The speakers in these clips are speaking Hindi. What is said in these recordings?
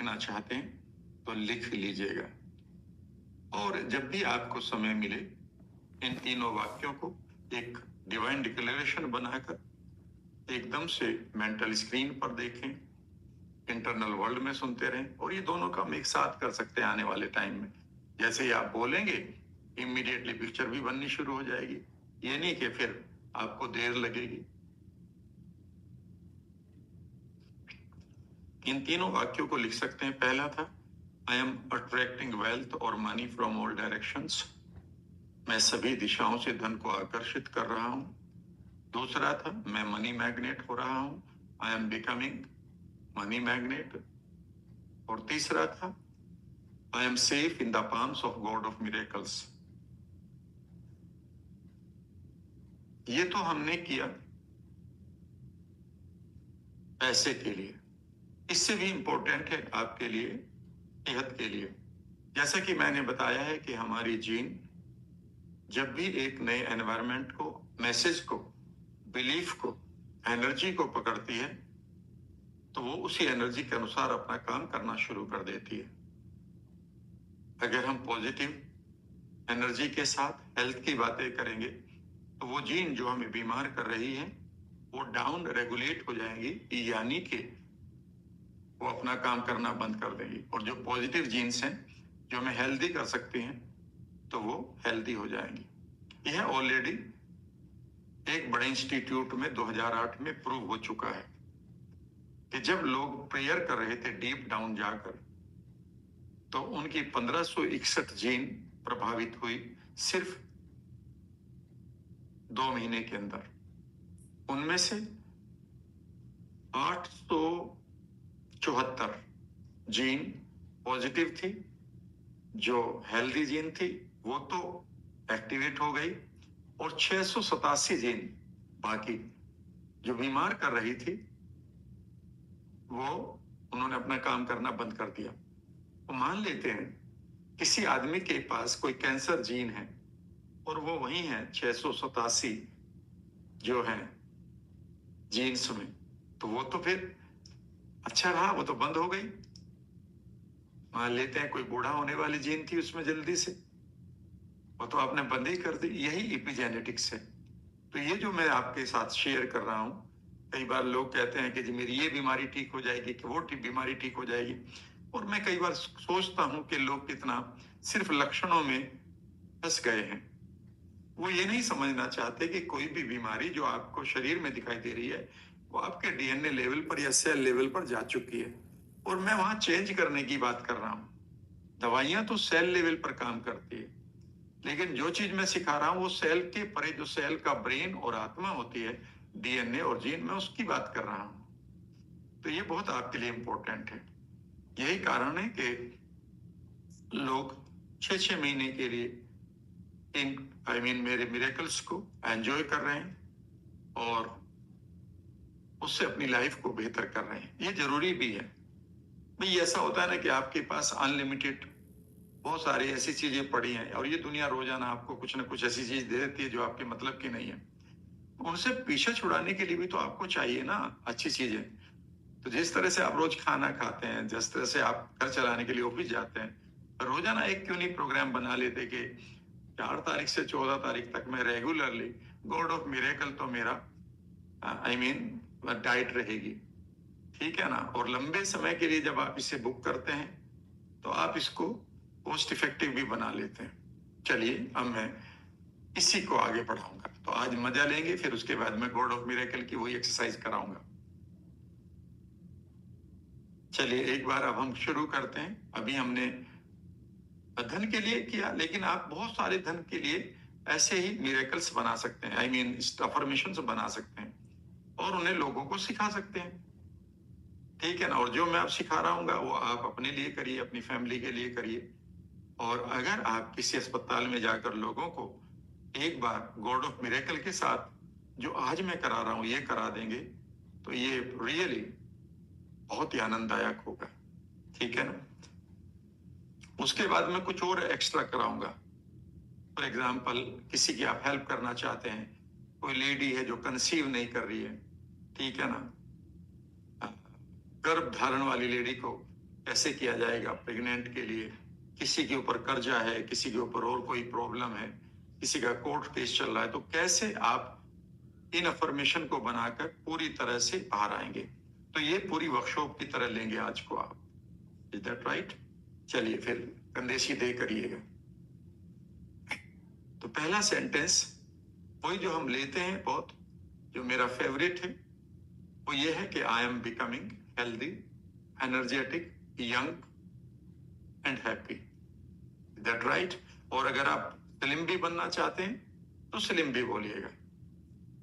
लिखना चाहते हैं तो लिख लीजिएगा। और जब भी आपको समय मिले इन तीनों वाक्यों को एक डिवाइन डिक्लेरेशन बनाकर एकदम से मेंटल स्क्रीन पर देखें, इंटरनल वर्ल्ड में सुनते रहें, और ये दोनों काम एक साथ कर सकते हैं आने वाले टाइम में। जैसे ही आप बोलेंगे इमीडिएटली पिक्चर भी बननी शुरू हो जाएगी, ये नहीं कि फिर आपको देर लगेगी। इन तीनों वाक्यों को लिख सकते हैं। पहला था आई एम अट्रैक्टिंग वेल्थ और मनी फ्रॉम ऑल डायरेक्शंस, मैं सभी दिशाओं से धन को आकर्षित कर रहा हूं। दूसरा था मैं मनी मैग्नेट हो रहा हूं, आई एम बिकमिंग मनी मैग्नेट। और तीसरा था I am safe in the palms of god of miracles. ये तो हमने किया पैसे के लिए, इससे भी इंपॉर्टेंट है आपके लिए सेहत के लिए। जैसा कि मैंने बताया है कि हमारी जीन जब भी एक नए एनवायरनमेंट को, मैसेज को, बिलीफ को, एनर्जी को पकड़ती है तो वो उसी एनर्जी के अनुसार अपना काम करना शुरू कर देती है। अगर हम पॉजिटिव एनर्जी के साथ हेल्थ की बातें करेंगे तो वो जीन जो हमें बीमार कर रही है वो डाउन रेगुलेट हो जाएंगी, यानी कि वो अपना काम करना बंद कर देंगी। और जो पॉजिटिव जीन्स हैं जो हमें हेल्दी कर सकती हैं तो वो हेल्दी हो जाएंगी। यह ऑलरेडी एक बड़े इंस्टीट्यूट में 2008 में प्रूव हो चुका है कि जब लोग प्रेयर कर रहे थे डीप डाउन जाकर तो उनकी 1561 जीन प्रभावित हुई सिर्फ 2 महीने के अंदर। उनमें से 874 जीन पॉजिटिव थी, जो हेल्दी जीन थी वो तो एक्टिवेट हो गई, और 687 जीन बाकी जो बीमार कर रही थी वो उन्होंने अपना काम करना बंद कर दिया। तो मान लेते हैं किसी आदमी के पास कोई कैंसर जीन है और वो वही है 687 जो है जीन्स में, तो वो तो फिर अच्छा रहा, वो तो बंद हो गई। मान लेते हैं कोई बूढ़ा होने वाली जीन थी उसमें जल्दी से, वो तो आपने बंद ही कर दी। यही एपिजेनेटिक्स है। तो ये जो मैं आपके साथ शेयर कर रहा हूं, कई बार लोग कहते हैं कि जी मेरी ये बीमारी ठीक हो जाएगी कि वो बीमारी ठीक हो जाएगी, और मैं कई बार सोचता हूं कि लोग कितना सिर्फ लक्षणों में फंस गए हैं। वो ये नहीं समझना चाहते कि कोई भी बीमारी जो आपको शरीर में दिखाई दे रही है वो आपके डीएनए लेवल पर या सेल लेवल पर जा चुकी है, और मैं वहां चेंज करने की बात कर रहा हूं। दवाइयां तो सेल लेवल पर काम करती है, लेकिन जो चीज मैं सिखा रहा हूं वो सेल के परे, जो सेल का ब्रेन और आत्मा होती है, डीएनए और जीन, मैं उसकी बात कर रहा हूं। तो ये बहुत आपके लिए इंपॉर्टेंट है। यही कारण है कि लोग 6-6 महीने के लिए मेरे मिरेकल्स को एंजॉय कर रहे हैं और उससे अपनी लाइफ को बेहतर कर रहे हैं। ये जरूरी भी है भाई। ऐसा होता है ना कि आपके पास अनलिमिटेड बहुत सारी ऐसी चीजें पड़ी हैं और ये दुनिया रोजाना आपको कुछ ना कुछ ऐसी चीज दे देती है जो आपके मतलब की नहीं है। उनसे पीछे छुड़ाने के लिए भी तो आपको चाहिए ना अच्छी चीजें। तो जिस तरह से आप रोज खाना खाते हैं, जिस तरह से आप घर चलाने के लिए ऑफिस जाते हैं, रोजाना एक क्यों नहीं प्रोग्राम बना लेते कि 4 तारीख से 14 तारीख तक मैं रेगुलरली गॉड ऑफ मिरेकल तो मेरा डाइट रहेगी, ठीक है ना। और लंबे समय के लिए जब आप इसे बुक करते हैं तो आप इसको कॉस्ट इफेक्टिव भी बना लेते हैं। चलिए अब मैं इसी को आगे बढ़ाऊंगा। तो आज मजा लेंगे, फिर उसके बाद मैं गॉड ऑफ मिरेकल की वही एक्सरसाइज कराऊंगा। चलिए एक बार अब हम शुरू करते हैं। अभी हमने धन के लिए किया, लेकिन आप बहुत सारे धन के लिए ऐसे ही मिरेकल्स बना सकते हैं, अफर्मेशंस बना सकते हैं और उन्हें लोगों को सिखा सकते हैं, ठीक है ना। और जो मैं आप सिखा रहा हूँ वो आप अपने लिए करिए, अपनी फैमिली के लिए करिए। और अगर आप किसी अस्पताल में जाकर लोगों को एक बार गॉड ऑफ मिरेकल के साथ जो आज मैं करा रहा हूं ये करा देंगे तो ये रियली बहुत ही आनंददायक होगा, ठीक है ना। उसके बाद मैं कुछ और एक्स्ट्रा कराऊंगा। फॉर एग्जाम्पल, किसी की आप हेल्प करना चाहते हैं, कोई लेडी है जो कंसीव नहीं कर रही है, ठीक है ना, गर्भ धारण वाली लेडी को कैसे किया जाएगा प्रेग्नेंट के लिए, किसी के ऊपर कर्जा है, किसी के ऊपर और कोई प्रॉब्लम है, किसी का कोर्ट केस चल रहा है, तो कैसे आप इन अफर्मेशन को बनाकर पूरी तरह से बाहर आएंगे। तो ये पूरी वर्कशॉप की तरह लेंगे आज को आप। Is that right? चलिए फिर कंधे सीधे करिएगा। तो पहला सेंटेंस वही जो हम लेते हैं, बहुत जो मेरा फेवरेट है, वो ये है कि आई am becoming healthy, energetic, young and happy. That right? और अगर आप स्लिम भी बनना चाहते हैं तो स्लिम भी बोलिएगा,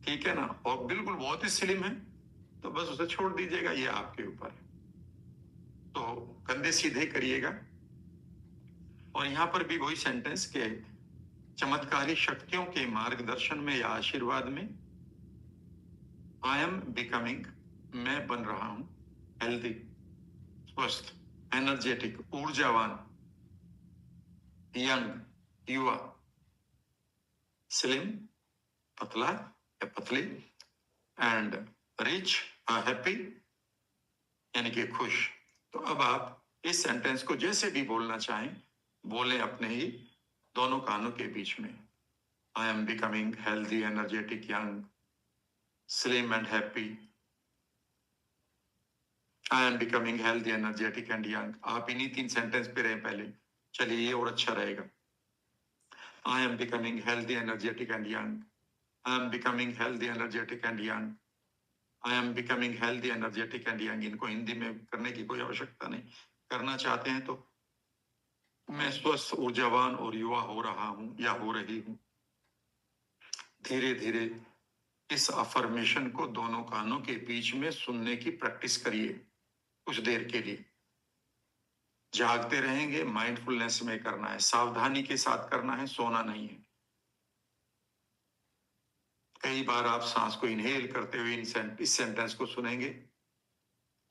ठीक है ना? और बिल्कुल बहुत ही स्लिम है तो बस उसे छोड़ दीजिएगा, ये आपके ऊपर है। तो कंधे सीधे करिएगा। और यहां पर भी वही सेंटेंस के चमत्कारी शक्तियों के मार्गदर्शन में या आशीर्वाद में, आई एम बिकमिंग, मैं बन रहा हूं हेल्दी, स्वस्थ, एनर्जेटिक, ऊर्जावान, यंग, युवा, स्लिम, पतला या पतली, एंड रिच, हैप्पी, यानी कि खुश। तो अब आप इस सेंटेंस को जैसे भी बोलना चाहें बोले, अपने ही दोनों कानों के बीच में। आई am becoming healthy, energetic, young, slim and happy. I am becoming healthy, energetic and young. आप इन्हीं 3 सेंटेंस पे रहे पहले, चलिए ये और अच्छा रहेगा। आई am becoming healthy, energetic and young. I am becoming healthy, energetic and young. I am becoming healthy, energetic and young. इनको हिंदी में करने की कोई आवश्यकता नहीं, करना चाहते हैं तो मैं स्वस्थ, ऊर्जावान और युवा हो रहा हूं या हो रही हूं। धीरे धीरे इस अफर्मेशन को दोनों कानों के बीच में सुनने की प्रैक्टिस करिए कुछ देर के लिए। जागते रहेंगे, माइंडफुलनेस में करना है, सावधानी के साथ करना है, सोना नहीं है। कई बार आप सांस को इनहेल करते हुए इस सेंटेंस को सुनेंगे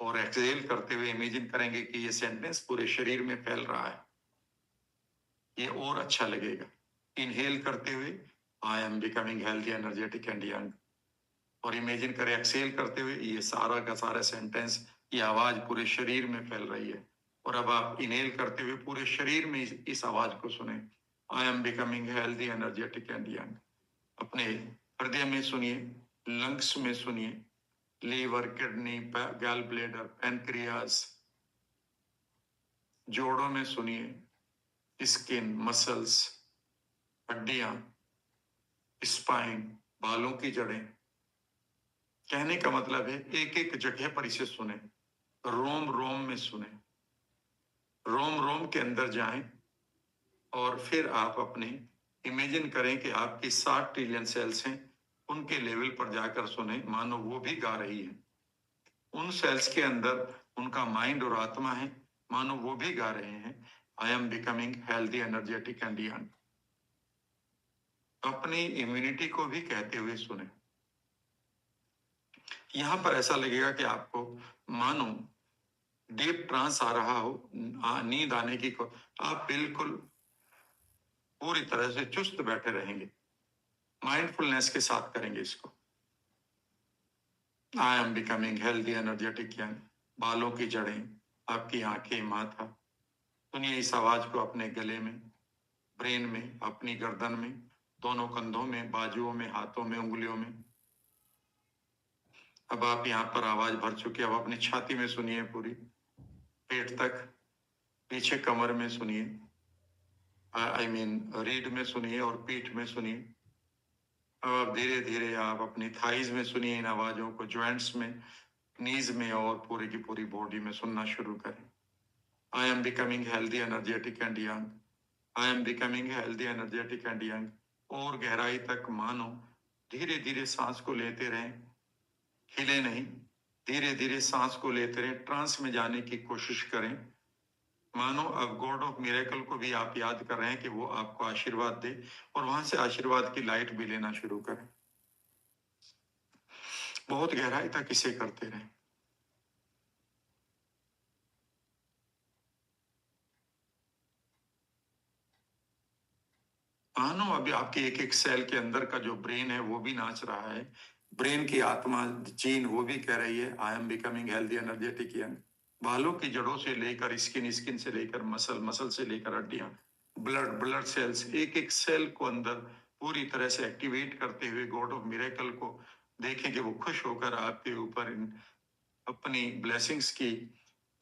और एक्सहेल करते हुए इमेजिन करेंगे कि ये सेंटेंस पूरे शरीर में फैल रहा है, ये और अच्छा लगेगा। इनहेल करते हुए आई am becoming healthy, energetic and young, और इमेजिन करें एक्सहेल करते हुए ये सारा का सारा सेंटेंस, ये आवाज पूरे शरीर में फैल रही है। और अब आप इनहेल करते हुए पूरे शरीर में इस आवाज को सुने, आई am becoming healthy, energetic and young. अपने हृदय में सुनिए, लंग्स में सुनिए, लीवर, किडनी, गैल ब्लेडर, पैनक्रियाज, जोड़ों में सुनिए, स्किन, मसल्स, हड्डियां, स्पाइन, बालों की जड़ें। कहने का मतलब है एक एक जगह पर इसे सुने, रोम रोम में सुने, रोम रोम के अंदर जाएं और फिर आप अपने इमेजिन करें कि आपकी 60 ट्रिलियन सेल्स हैं, उनके लेवल पर जाकर सुने, मानो वो भी गा रही है। उन सेल्स के अंदर उनका माइंड और आत्मा है, मानो वो भी गा रहे हैं, आई am becoming healthy, energetic and young. अपनी इम्यूनिटी को भी कहते हुए सुने। यहां पर ऐसा लगेगा कि आपको मानो डीप ट्रांस आ रहा हो, नींद आने की आप बिल्कुल पूरी तरह से चुस्त बैठे रहेंगे, माइंडफुलनेस के साथ करेंगे इसको। आई am becoming healthy, energetic young. बालों की जड़ें, आपकी आंखें, माथा, सुनिए इस आवाज को अपने गले में, ब्रेन में, अपनी गर्दन में, दोनों कंधों में, बाजुओं में, हाथों में, उंगलियों में। अब आप यहाँ पर आवाज भर चुके, अब अपनी छाती में सुनिए, पूरी पेट तक, पीछे कमर में सुनिए, आई मीन रीढ़ में सुनिए और पीठ में सुनिए। अब आप धीरे धीरे आप अपनी थाइज में सुनिए इन आवाजों को, ज्वाइंट्स में, नीज में, और पूरी की पूरी बॉडी में सुनना शुरू करें। आई am becoming healthy, energetic and young. I am becoming healthy, energetic and young. और गहराई तक मानो धीरे धीरे सांस को लेते रहें, हिले नहीं, धीरे धीरे सांस को लेते रहें, ट्रांस में जाने की कोशिश करें। मानो अब गॉड ऑफ मिरेकल को भी आप याद कर रहे हैं कि वो आपको आशीर्वाद दे, और वहां से आशीर्वाद की लाइट भी लेना शुरू करें। बहुत गहराई तक इसे करते रहें। मानो अभी आपके एक एक सेल के अंदर का जो ब्रेन है वो भी नाच रहा है, ब्रेन की आत्मा जीन वो भी कह रही है, आई am becoming healthy, energetic young. बालों की जड़ों से लेकर स्किन, स्किन से लेकर मसल, मसल से लेकर हड्डियां, ब्लड, ब्लड सेल्स, एक एक सेल को अंदर पूरी तरह से एक्टिवेट करते हुए गॉड ऑफ मिरेकल को देखें कि वो खुश होकर आपके ऊपर अपनी ब्लेसिंग्स की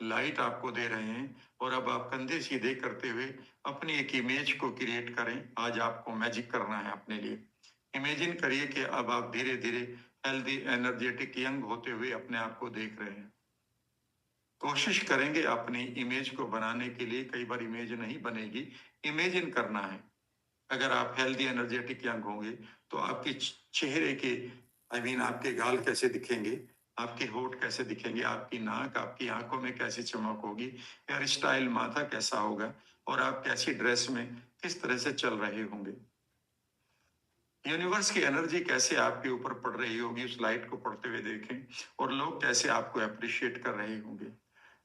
लाइट आपको दे रहे हैं। और अब आप कंधे सीधे करते हुए अपनी एक इमेज को क्रिएट करें। आज आपको मैजिक करना है अपने लिए। इमेजिन करिए कि अब आप धीरे धीरे हेल्दी, एनर्जेटिक, यंग होते हुए अपने आप को देख रहे हैं। कोशिश करेंगे अपनी इमेज को बनाने के लिए। कई बार इमेज नहीं बनेगी, इमेजिन करना है। अगर आप हेल्दी, एनर्जेटिक, यंग होंगे तो आपके चेहरे के आपके गाल कैसे दिखेंगे, आपके होठ कैसे दिखेंगे, आपकी नाक, आपकी आंखों में कैसी चमक होगी, हेयर स्टाइल, माथा कैसा होगा, और आप कैसी ड्रेस में किस तरह से चल रहे होंगे। यूनिवर्स की एनर्जी कैसे आपके ऊपर पड़ रही होगी, उस लाइट को पड़ते हुए देखें। और लोग कैसे आपको अप्रिशिएट कर रहे होंगे।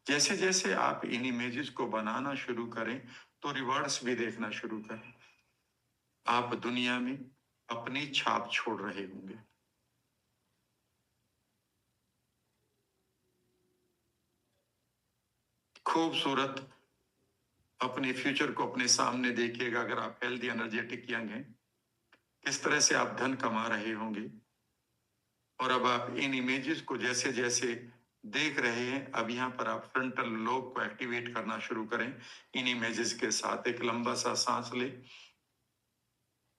जैसे जैसे आप इन इमेजेस को बनाना शुरू करें तो रिवर्ड्स भी देखना शुरू करें। आप दुनिया में अपनी छाप छोड़ रहे होंगे। खूबसूरत अपने फ्यूचर को अपने सामने देखिएगा। अगर आप हेल्दी, एनर्जेटिक, यंग हैं, किस तरह से आप धन कमा रहे होंगे। और अब आप इन इमेजेस को जैसे जैसे देख रहे हैं, अब यहाँ पर आप फ्रंटल लोब को एक्टिवेट करना शुरू करें। इन इमेजेस के साथ एक लंबा सा सांस ले,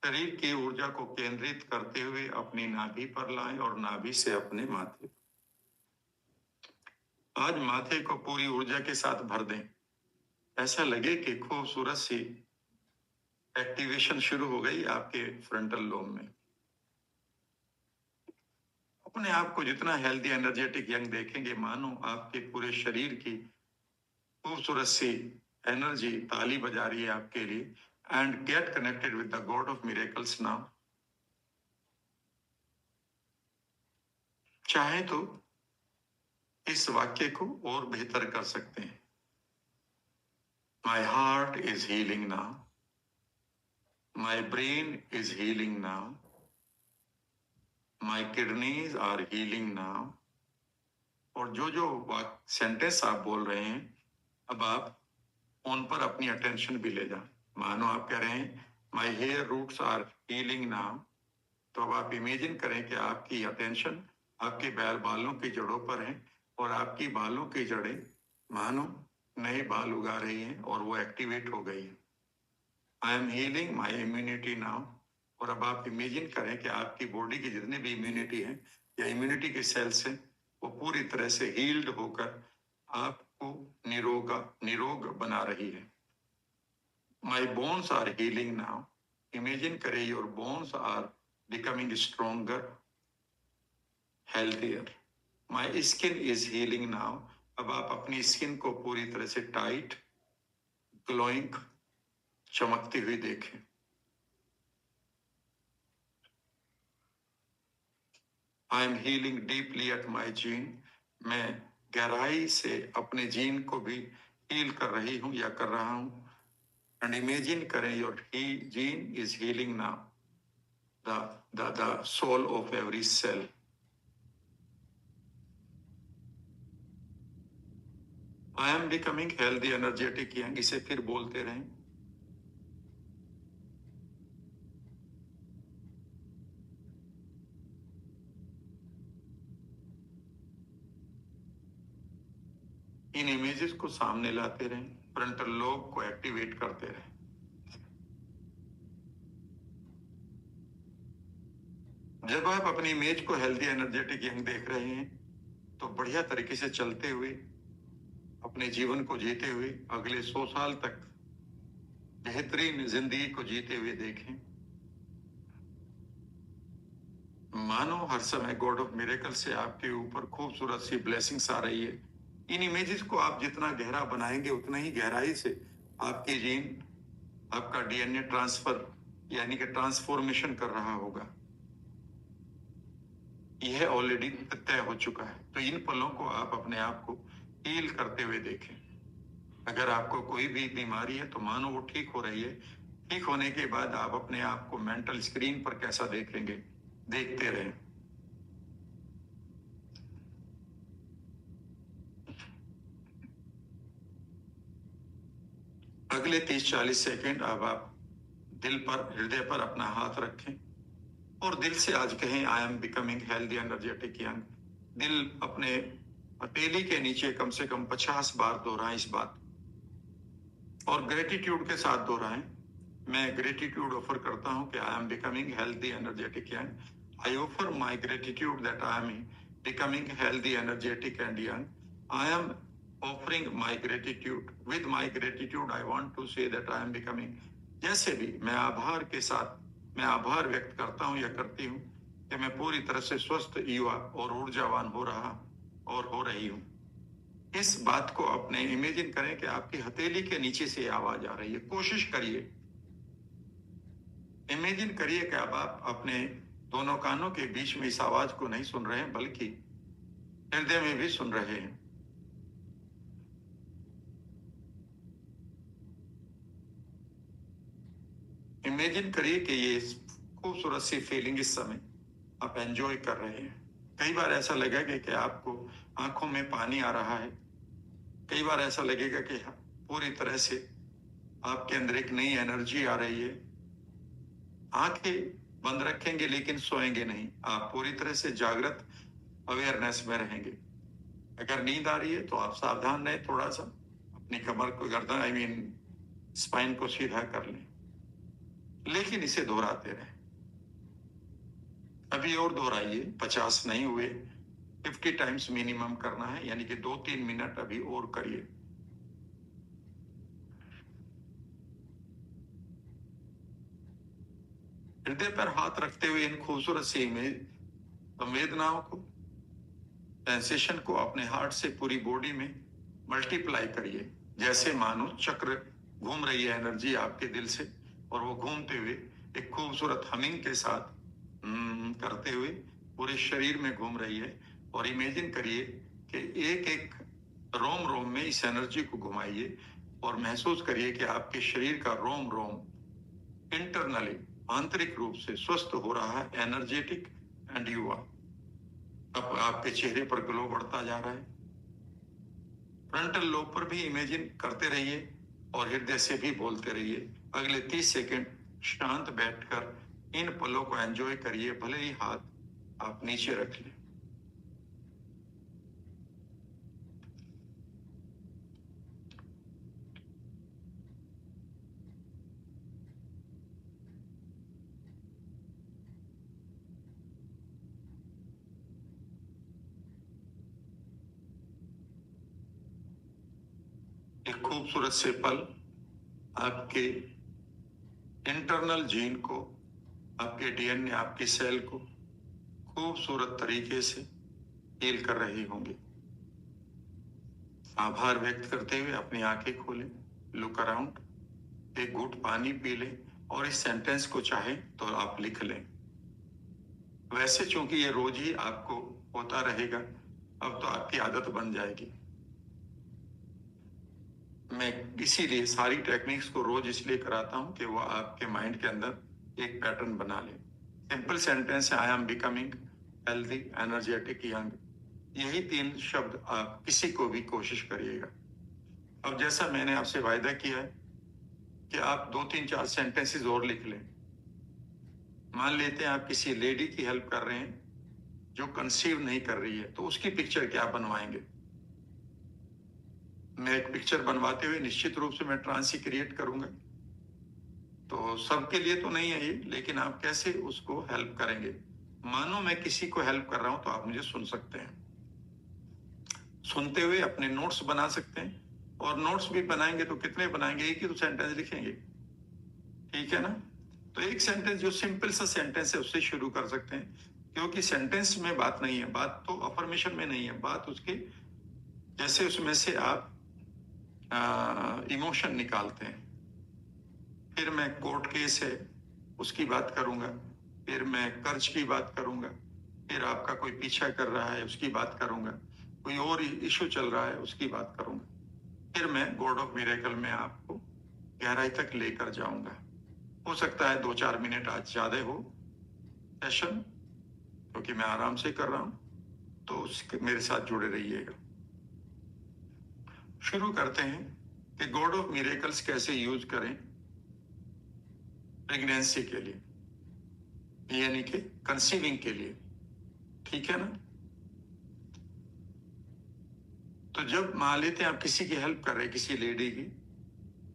शरीर की ऊर्जा को केंद्रित करते हुए अपनी नाभि पर लाएं और नाभि से अपने माथे। आज माथे को पूरी ऊर्जा के साथ भर दें। ऐसा लगे कि खूबसूरत सी एक्टिवेशन शुरू हो गई आपके फ्रंटल लोब में। अपने आप को जितना हेल्दी, एनर्जेटिक, यंग देखेंगे, मानो आपके पूरे शरीर की खूबसूरत सी एनर्जी ताली बजा रही है आपके लिए। And get connected with the god of miracles now. चाहे तो इस वाक्य को और बेहतर कर सकते हैं। My heart is healing now, my brain is healing now, my kidneys are healing now. और जो जो सेंटेंस आप बोल रहे हैं, अब आप उन पर अपनी अटेंशन भी ले जाएं। मानो आप कह रहे हैं my hair roots are healing now, तो अब आप इमेजिन करें कि आपकी अटेंशन आपके बालों की जड़ों पर है और आपकी बालों की जड़ें मानो नए बाल उगा रही हैं और वो एक्टिवेट हो गई है। I am healing my immunity now. और अब आप इमेजिन करें कि आपकी बॉडी की जितनी भी इम्यूनिटी है या इम्यूनिटी के सेल्स हैं, वो पूरी तरह से हील्ड होकर आपको निरोग बना रही है। My bones are healing now. Imagine करें your bones are becoming stronger, healthier. My skin is healing now. अब आप अपनी स्किन को पूरी तरह से टाइट, ग्लोइंग, चमकती हुई देखें। I am healing deeply at my gene. मैं गहराई से अपने जीन को भी हील कर रही हूं या कर रहा हूं। एंड इमेजिन करें your gene is healing now the soul of every cell. I am becoming healthy, energetic, young. इसे फिर बोलते रहें। इन इमेजेस को सामने लाते रहें, फ्रंटल लोब को एक्टिवेट करते रहें। जब आप अपनी इमेज को हेल्दी, एनर्जेटिक, यंग देख रहे हैं तो बढ़िया तरीके से चलते हुए अपने जीवन को जीते हुए अगले 100 साल तक बेहतरीन जिंदगी को जीते हुए देखें। मानो हर समय गॉड ऑफ मिरेकल से आपके ऊपर खूबसूरत सी ब्लेसिंग्स आ रही है। इन इमेजेस को आप जितना गहरा बनाएंगे उतना ही गहराई से आपकी जीन, आपका डीएनए ट्रांसफर यानी कि ट्रांसफॉर्मेशन कर रहा होगा। यह ऑलरेडी तय हो चुका है। तो इन पलों को आप अपने आप को हील करते हुए देखें। अगर आपको कोई भी बीमारी है तो मानो वो ठीक हो रही है। ठीक होने के बाद आप अपने आप को मेंटल स्क्रीन पर कैसा देखेंगे, देखते रहें। अगले 30-40 सेकंड अब आप दिल पर, हृदय पर अपना हाथ रखें और दिल से आज कहें, आई am becoming healthy energetic young. दिल अपने हथेली के नीचे कम से कम 50 बार दोहराएं इस बात, और ग्रेटिट्यूड के साथ दोहराएं। मैं ग्रेटिट्यूड ऑफर करता हूं कि आई am becoming healthy energetic young. I offer my gratitude that I am becoming healthy energetic and young. I am offering my gratitude. With my gratitude, I want to say that I am becoming. जैसे भी मैं आभार के साथ मैं आभार व्यक्त करता हूं या करती हूं कि मैं पूरी तरह से स्वस्थ, युवा और ऊर्जावान हो रहा और हो रही हूं। इस बात को अपने इमेजिन करें कि आपकी हथेली के नीचे से आवाज आ रही है। कोशिश करिए, इमेजिन करिए कि अब आप अपने दोनों कानों के बीच में इस आवाज को नहीं सुन रहे हैं, बल्कि हृदय में भी सुन रहे हैं। इमेजिन करिए कि ये खूबसूरत सी फीलिंग इस समय आप एंजॉय कर रहे हैं। कई बार ऐसा लगेगा कि आपको आंखों में पानी आ रहा है। कई बार ऐसा लगेगा कि पूरी तरह से आपके अंदर एक नई एनर्जी आ रही है। आंखें बंद रखेंगे लेकिन सोएंगे नहीं, आप पूरी तरह से जागृत अवेयरनेस में रहेंगे। अगर नींद आ रही है तो आप सावधान रहें, थोड़ा सा अपनी कमर को, गर्दन स्पाइन को सीधा कर लें, लेकिन इसे दोहराते रहें। अभी और दोहराइए, 50 नहीं हुए, 50 टाइम्स मिनिमम करना है, यानी कि 2-3 मिनट अभी और करिए। हृदय पर हाथ रखते हुए इन खूबसूरत सी संवेदनाओं को, सेंसेशन को अपने हार्ट से पूरी बॉडी में मल्टीप्लाई करिए, जैसे मानो चक्र घूम रही है एनर्जी आपके दिल से, और वो घूमते हुए एक खूबसूरत हमिंग के साथ करते हुए पूरे शरीर में घूम रही है। और इमेजिन करिए कि एक एक रोम रोम में इस एनर्जी को घुमाइए और महसूस करिए कि आपके शरीर का रोम रोम इंटरनली, आंतरिक रूप से स्वस्थ हो रहा है, एनर्जेटिक एंड युवा। अब आपके चेहरे पर ग्लो बढ़ता जा रहा है। फ्रंटल लोब पर भी इमेजिन करते रहिए और हृदय से भी बोलते रहिए। अगले 30 सेकंड शांत बैठकर इन पलों को एंजॉय करिए, भले ही हाथ आप नीचे रख लें। एक खूबसूरत से पल आपके इंटरनल जीन को, आपके डीएनए, आपकी सेल को खूबसूरत तरीके से हील कर रही होंगी। आभार व्यक्त करते हुए अपनी आंखें खोलें, लुक अराउंड, एक घूंट पानी पी लें और इस सेंटेंस को चाहे तो आप लिख लें। वैसे चूंकि ये रोज ही आपको होता रहेगा, अब तो आपकी आदत बन जाएगी। मैं इसीलिए सारी टेक्निक्स को रोज इसलिए कराता हूं कि वो आपके माइंड के अंदर एक पैटर्न बना ले। सिंपल सेंटेंस है, आई am becoming healthy energetic young. यही 3 शब्द आप किसी को भी कोशिश करिएगा। अब जैसा मैंने आपसे वायदा किया है कि आप 2-3-4 सेंटेंसेस और लिख लें। मान लेते हैं आप किसी लेडी की हेल्प कर रहे हैं जो कंसीव नहीं कर रही है, तो उसकी पिक्चर क्या बनवाएंगे? मैं एक पिक्चर बनवाते हुए निश्चित रूप से मैं ट्रांस ही क्रिएट करूंगा। तो सबके लिए तो नहीं है ये, लेकिन आप कैसे उसको हेल्प करेंगे? मानो मैं किसी को हेल्प कर रहा हूं तो आप मुझे सुन सकते हैं। सुनते हुए अपने नोट्स बना सकते हैं, और नोट्स भी बनाएंगे तो कितने बनाएंगे? एक ही तो सेंटेंस लिखेंगे, ठीक है ना? तो एक सेंटेंस जो सिंपल सा सेंटेंस है उससे शुरू कर सकते हैं, क्योंकि सेंटेंस में बात नहीं है, बात तो अफर्मेशन में नहीं है, बात उसके जैसे उसमें से आप इमोशन निकालते हैं। फिर मैं कोर्ट केस है उसकी बात करूंगा, फिर मैं कर्ज की बात करूंगा, फिर आपका कोई पीछा कर रहा है उसकी बात करूंगा, कोई और इशू चल रहा है उसकी बात करूंगा, फिर मैं गॉड ऑफ मिरेकल में आपको गहराई तक लेकर जाऊंगा। हो सकता है 2-4 मिनट आज ज्यादा हो सेशन, क्योंकि मैं आराम से कर रहा हूं, तो मेरे साथ जुड़े रहिएगा। शुरू करते हैं। कि गॉड ऑफ मिरेकल्स कैसे यूज करें प्रेगनेंसी के लिए, यानी कि कंसीविंग के लिए, ठीक है ना। तो जब मान लेते हैं आप किसी की हेल्प कर रहे हैं, किसी लेडी की,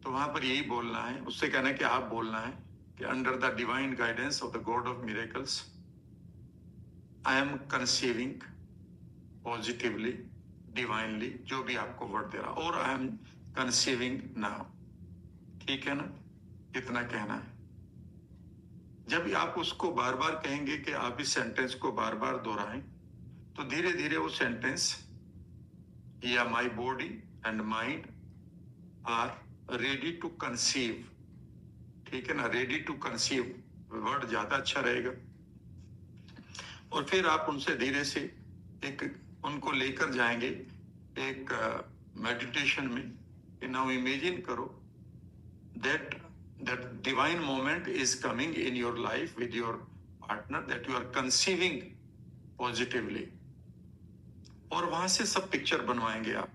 तो वहां पर यही बोलना है, उससे कहना है कि आप बोलना है कि under the divine guidance of the god of miracles I am conceiving positively, divinely, जो भी आपको वर्ड दे रहा, और आई एम कंसीविंग नाउ, ठीक है ना। इतना कहना है। जब आप उसको बार बार कहेंगे कि आप इस सेंटेंस को बार बार दोहराएं, तो धीरे धीरे वो सेंटेंस या my body and mind are ready to conceive, ठीक है ना। रेडी टू कंसीव वर्ड ज्यादा अच्छा रहेगा। और फिर आप उनसे धीरे से उनको लेकर जाएंगे एक मेडिटेशन में। नाउ इमेजिन करो that divine moment is coming in your life with your partner, that you are conceiving positively, और वहां से सब पिक्चर बनवाएंगे आप।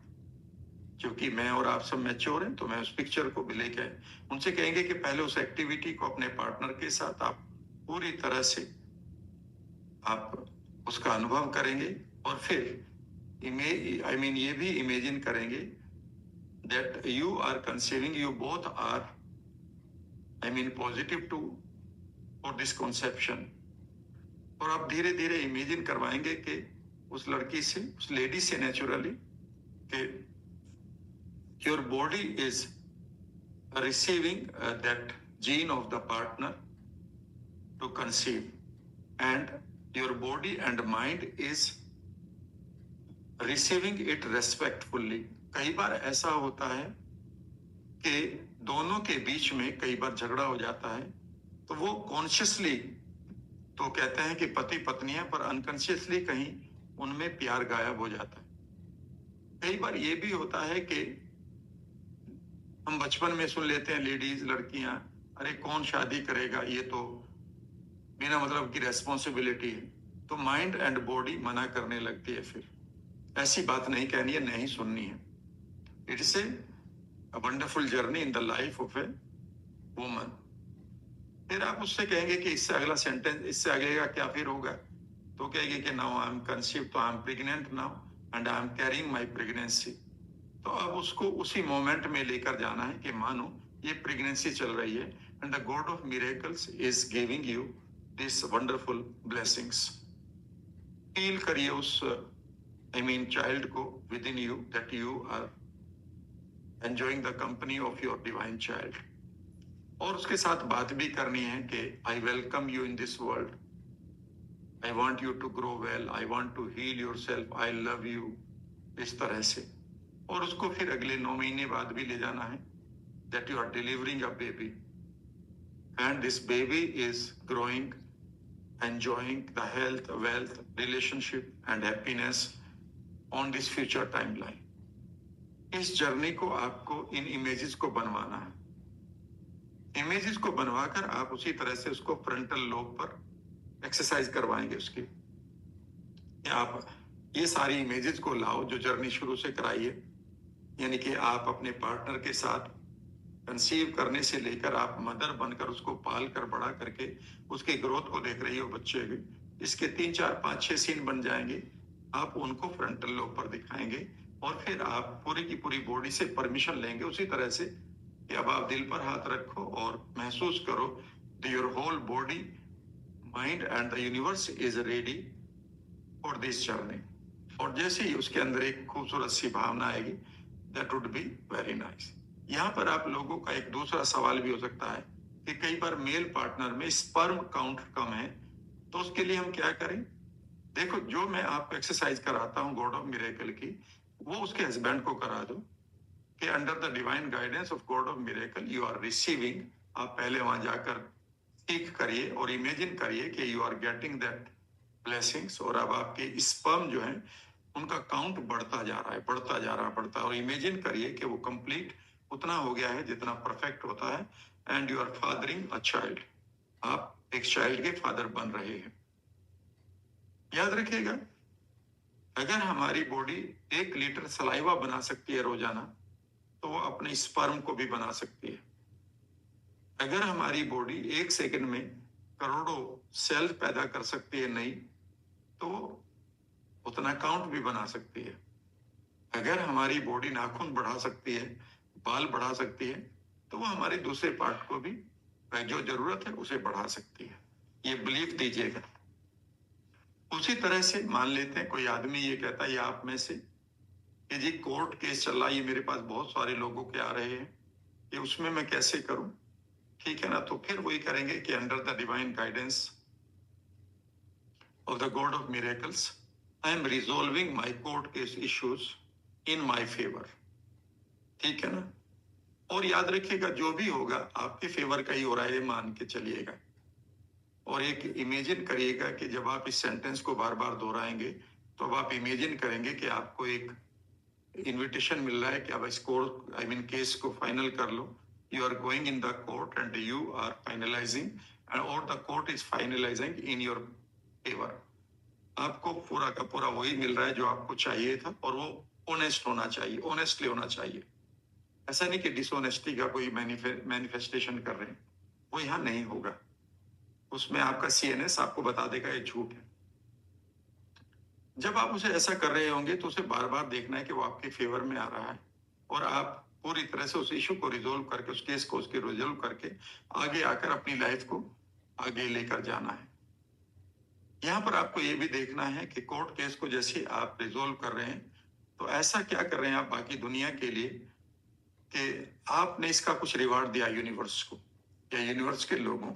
क्योंकि मैं और आप सब मैच्योर हैं, तो मैं उस पिक्चर को भी लेके उनसे कहेंगे कि पहले उस एक्टिविटी को अपने पार्टनर के साथ आप पूरी तरह से आप उसका अनुभव करेंगे, और फिर ये भी इमेजिन करेंगे that you are conceiving, you both are positive to for this conception. और आप धीरे धीरे इमेजिन करवाएंगे कि उस लड़की से, उस लेडी से नेचुरली, कि your body is receiving that gene of the partner to conceive, and your body and mind is receiving it respectfully. कई बार ऐसा होता है कि दोनों के बीच में कई बार झगड़ा हो जाता है, तो वो कॉन्शियसली तो कहते हैं कि पति पत्नी है, पर अनकॉन्शियसली कहीं उनमें प्यार गायब हो जाता है। कई बार ये भी होता है कि हम बचपन में सुन लेते हैं, लेडीज, लड़कियां, अरे कौन शादी करेगा, ये तो बिना मतलब की रेस्पॉन्सिबिलिटी है, तो माइंड एंड बॉडी मना करने लगती है। फिर ऐसी बात नहीं कहनी है, नहीं सुननी है। It's a wonderful journey in the life of a woman। फिर आप उससे कहेंगे कि इससे अगला सेंटेंस, इससे आगे का क्या फिर होगा, तो कहेंगे कि नाउ आई एम कंसीव, तो I am pregnant now and I am carrying my pregnancy. तो अब उसको उसी मोमेंट में लेकर जाना है कि मानो ये प्रेगनेंसी चल रही है, and the god of miracles is giving you this wonderful blessings. Feel करिए उस चाइल्ड को within you, that you are enjoying the company of your divine child। और उसके साथ बात भी करनी है कि I welcome you in this world, I want you to grow well, I want to heal yourself, I love you, इस तरह से। और उसको फिर अगले 9 महीने बाद भी ले जाना है, that you are delivering a baby and this baby is growing, enjoying the health, wealth, relationship and happiness on this future timeline। इस जर्नी को आपको इन इमेजेस को बनवाना है। इमेजेस को बनवाकर आप उसी तरह से उसको फ्रंटल लोब पर एक्सरसाइज करवाएंगे उसकी। आप ये सारी इमेजेस को लाओ जो जर्नी शुरू से कराई है, यानी कि आप अपने पार्टनर के साथ कंसीव करने से लेकर आप मदर बनकर उसको पाल कर बड़ा करके उसके ग्रोथ को देख रही हो बच्चे की। इसके 3, 4, 5, 6 सीन बन जाएंगे। आप उनको फ्रंटल लोब पर दिखाएंगे, और फिर आप पूरी की पूरी बॉडी से परमिशन लेंगे उसी तरह से कि अब आप दिल पर हाथ रखो और महसूस करो your whole body, mind and the universe is ready for this journey. और जैसे ही उसके अंदर एक खूबसूरत सी भावना आएगी, that would be very nice. यहाँ पर आप लोगों का एक दूसरा सवाल भी हो सकता है कि कई बार मेल पार्टनर में स्पर्म काउंट कम है, तो उसके लिए हम क्या करें। देखो, जो मैं आपको एक्सरसाइज कराता हूँ गॉड ऑफ मिरेकल की, वो उसके हस्बैंड को करा दो कि under the divine guidance of god of miracle you are receiving. आप पहले वहां जाकर सीख करिए और इमेजिन करिए कि you are getting that blessings, और अब आपके स्पर्म जो है उनका काउंट बढ़ता जा रहा है, बढ़ता जा रहा है, बढ़ता है। और इमेजिन करिए कि वो कंप्लीट उतना हो गया है जितना परफेक्ट होता है, and you are fathering a child. आप एक चाइल्ड के फादर बन रहे हैं। याद रखिएगा, अगर हमारी बॉडी 1 लीटर सलाइवा बना सकती है रोजाना, तो वो अपने स्पर्म को भी बना सकती है। अगर हमारी बॉडी 1 सेकंड में करोड़ों सेल पैदा कर सकती है नहीं, तो उतना काउंट भी बना सकती है। अगर हमारी बॉडी नाखून बढ़ा सकती है, बाल बढ़ा सकती है, तो वो हमारे दूसरे पार्ट को भी जो जरूरत है उसे बढ़ा सकती है। ये बिलीफ दीजिएगा। उसी तरह से मान लेते हैं कोई आदमी ये कहता है, या आप में से, कि जी कोर्ट केस चल रहा है, ये मेरे पास बहुत सारे लोगों के आ रहे हैं, कि उसमें मैं कैसे करूं? ठीक है ना, तो फिर वही करेंगे कि under the divine guidance of the god of miracles I am resolving my court case issues in my favour. ठीक है ना, और याद रखिएगा जो भी होगा आपके फेवर का ही हो रहा है, मान के चलिएगा। और एक इमेजिन करिएगा कि जब आप इस सेंटेंस को बार बार दोहराएंगे, तो अब आप इमेजिन करेंगे कि आपको एक इनविटेशन मिल रहा है कि अब इस कोर्ट केस को फाइनल कर लो। You are going in the court and you are finalizing और the court is finalizing in your favour. आपको पूरा का पूरा वही मिल रहा है जो आपको चाहिए था, और वो ऑनेस्ट होना चाहिए, ऑनेस्टली होना चाहिए। ऐसा नहीं कि डिसऑनेस्टी का कोई मैनिफेस्टेशन कर रहे हैं, वो यहाँ नहीं होगा। उसमें आपका सीएनएस आपको बता देगा ये झूठ है। जब आप उसे ऐसा कर रहे होंगे तो उसे बार बार देखना है कि वो आपके फेवर में आ रहा है, और आप पूरी तरह से उस इशू को रिजोल्व करके, उस केस को उसके रिजोल्व करके आगे आकर अपनी लाइफ को आगे लेकर जाना है। यहाँ पर आपको ये भी देखना है कि कोर्ट केस को जैसे आप रिजोल्व कर रहे हैं, तो ऐसा क्या कर रहे हैं आप बाकी दुनिया के लिए कि आपने इसका कुछ रिवार्ड दिया यूनिवर्स को या यूनिवर्स के लोगों।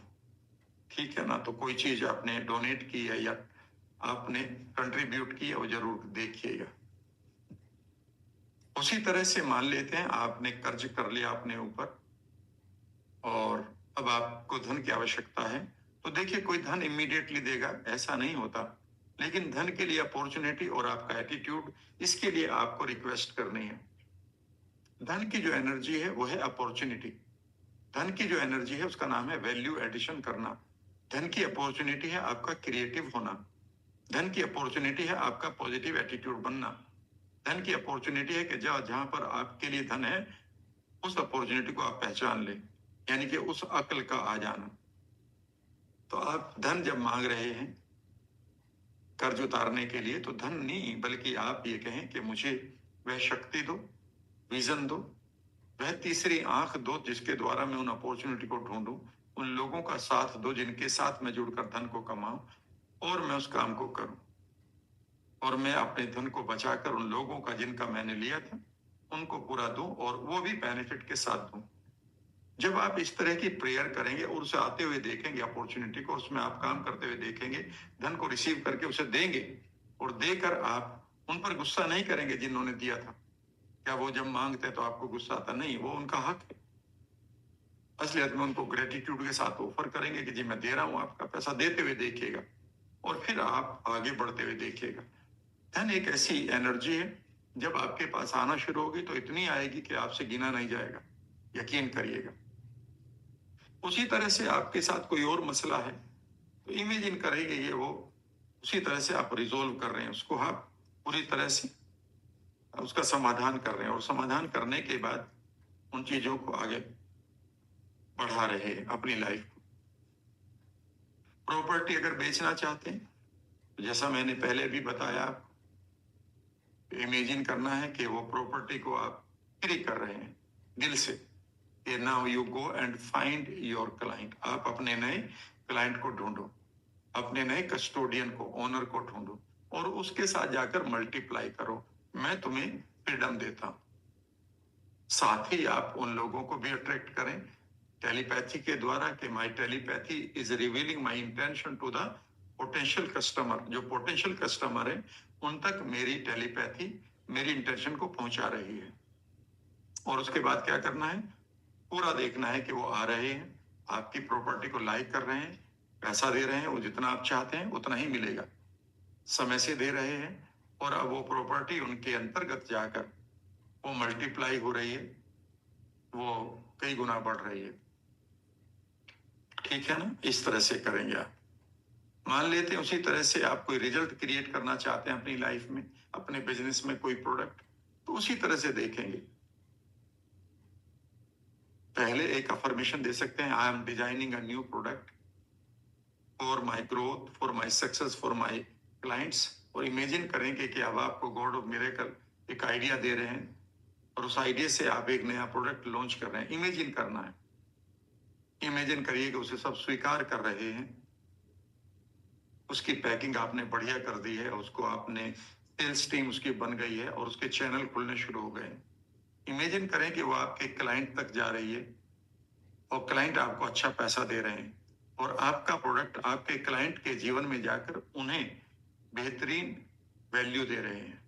ठीक है ना, तो कोई चीज आपने डोनेट की है या आपने कंट्रीब्यूट किया, वो जरूर देखिएगा। उसी तरह से मान लेते हैं आपने कर्ज कर लिया अपने ऊपर, और अब आपको धन की आवश्यकता है, तो देखिए कोई धन इमीडिएटली देगा ऐसा नहीं होता, लेकिन धन के लिए अपॉर्चुनिटी और आपका एटीट्यूड, इसके लिए आपको रिक्वेस्ट करनी है। धन की जो एनर्जी है वो है अपॉर्चुनिटी। धन की जो एनर्जी है उसका नाम है वैल्यू एडिशन करना। धन की अपॉर्चुनिटी है आपका क्रिएटिव होना। धन की अपॉर्चुनिटी है आपका पॉजिटिव एटीट्यूड बनना। धन की अपॉर्चुनिटी है कि जहां पर आपके लिए धन है, उस अपॉर्चुनिटी को आप पहचान लें, यानी कि उस अक्ल का आ जाना। तो आप धन जब मांग रहे हैं कर्ज उतारने के लिए, तो धन नहीं, बल्कि आप ये कहें कि मुझे वह शक्ति दो, विजन दो, वह तीसरी आंख दो जिसके द्वारा मैं उन अपॉर्चुनिटी को ढूंढूं, उन लोगों का साथ दो जिनके साथ मैं जुड़कर धन को कमाऊं, और मैं उस काम को करूं, और मैं अपने धन को बचाकर उन लोगों का जिनका मैंने लिया था उनको पूरा दूं, और वो भी बेनिफिट के साथ दूं। जब आप इस तरह की प्रेयर करेंगे और उसे आते हुए देखेंगे अपॉर्चुनिटी को, उसमें आप काम करते हुए देखेंगे, धन को रिसीव करके उसे देंगे, और देकर आप उन पर गुस्सा नहीं करेंगे जिन्होंने दिया था। क्या वो जब मांगते हैं तो आपको गुस्सा आता? नहीं, वो उनका हक है। असलियत में उनको ग्रेटिट्यूड के साथ ऑफर करेंगे कि जी मैं दे रहा हूं, आपका पैसा देते हुए देखिएगा, और फिर आप आगे बढ़ते हुए देखिएगा। धन एक ऐसी एनर्जी है, जब आपके पास आना शुरू होगी तो इतनी आएगी कि आपसे गिना नहीं जाएगा, यकीन करिएगा। उसी तरह से आपके साथ कोई और मसला है, तो इमेजिन करेंगे ये वो उसी तरह से आप रिजोल्व कर रहे हैं उसको, आप पूरी तरह से उसका समाधान कर रहे हैं, और समाधान करने के बाद उन चीजों को आगे बढ़ा रहे हैं अपनी लाइफ को। प्रॉपर्टी अगर बेचना चाहते हैं, तो जैसा मैंने पहले भी बताया, इमेजिन करना है कि वो प्रॉपर्टी को आप फ्री कर रहे हैं दिल से, कि now you go and find your client. आप अपने नए क्लाइंट को ढूंढो, अपने नए कस्टोडियन को, ओनर को ढूंढो, और उसके साथ जाकर मल्टीप्लाई करो। मैं तुम्हें फ्रीडम देता हूं। साथ ही आप उन लोगों को भी अट्रैक्ट करें टेलीपैथी के द्वारा, कि my telepathy is revealing my intention to the potential customer. जो पोटेंशियल कस्टमर है उन तक मेरी टेलीपैथी मेरी इंटेंशन को पहुंचा रही है। और उसके बाद क्या करना है? पूरा देखना है कि वो आ रहे हैं, आपकी प्रॉपर्टी को लाइक कर रहे हैं, पैसा दे रहे हैं, वो जितना आप चाहते हैं उतना ही मिलेगा, समय से दे रहे हैं, और अब वो प्रॉपर्टी उनके अंतर्गत जाकर वो मल्टीप्लाई हो रही है, वो कई गुना बढ़ रही है। ठीक है ना, इस तरह से करेंगे आप। मान लेते हैं उसी तरह से आप कोई रिजल्ट क्रिएट करना चाहते हैं अपनी लाइफ में, अपने बिजनेस में कोई प्रोडक्ट, तो उसी तरह से देखेंगे पहले एक अफर्मेशन दे सकते हैं, I am designing a new product for my growth, for my success, for my clients. और इमेजिन करेंगे कि अब आपको गॉड ऑफ मिरेकल एक आइडिया दे रहे हैं और उस आइडिया से आप एक नया प्रोडक्ट लॉन्च कर रहे हैं। इमेजिन करना है, इमेजिन करिए कि उसे सब स्वीकार कर रहे हैं, उसकी पैकिंग आपने बढ़िया कर दी है, उसको आपने सेल्स टीम उसकी बन गई है और उसके चैनल खुलने शुरू हो गए। इमेजिन करें कि वो आपके क्लाइंट तक जा रही है और क्लाइंट आपको अच्छा पैसा दे रहे हैं और आपका प्रोडक्ट आपके क्लाइंट के जीवन में जाकर उन्हें बेहतरीन वैल्यू दे रहे हैं,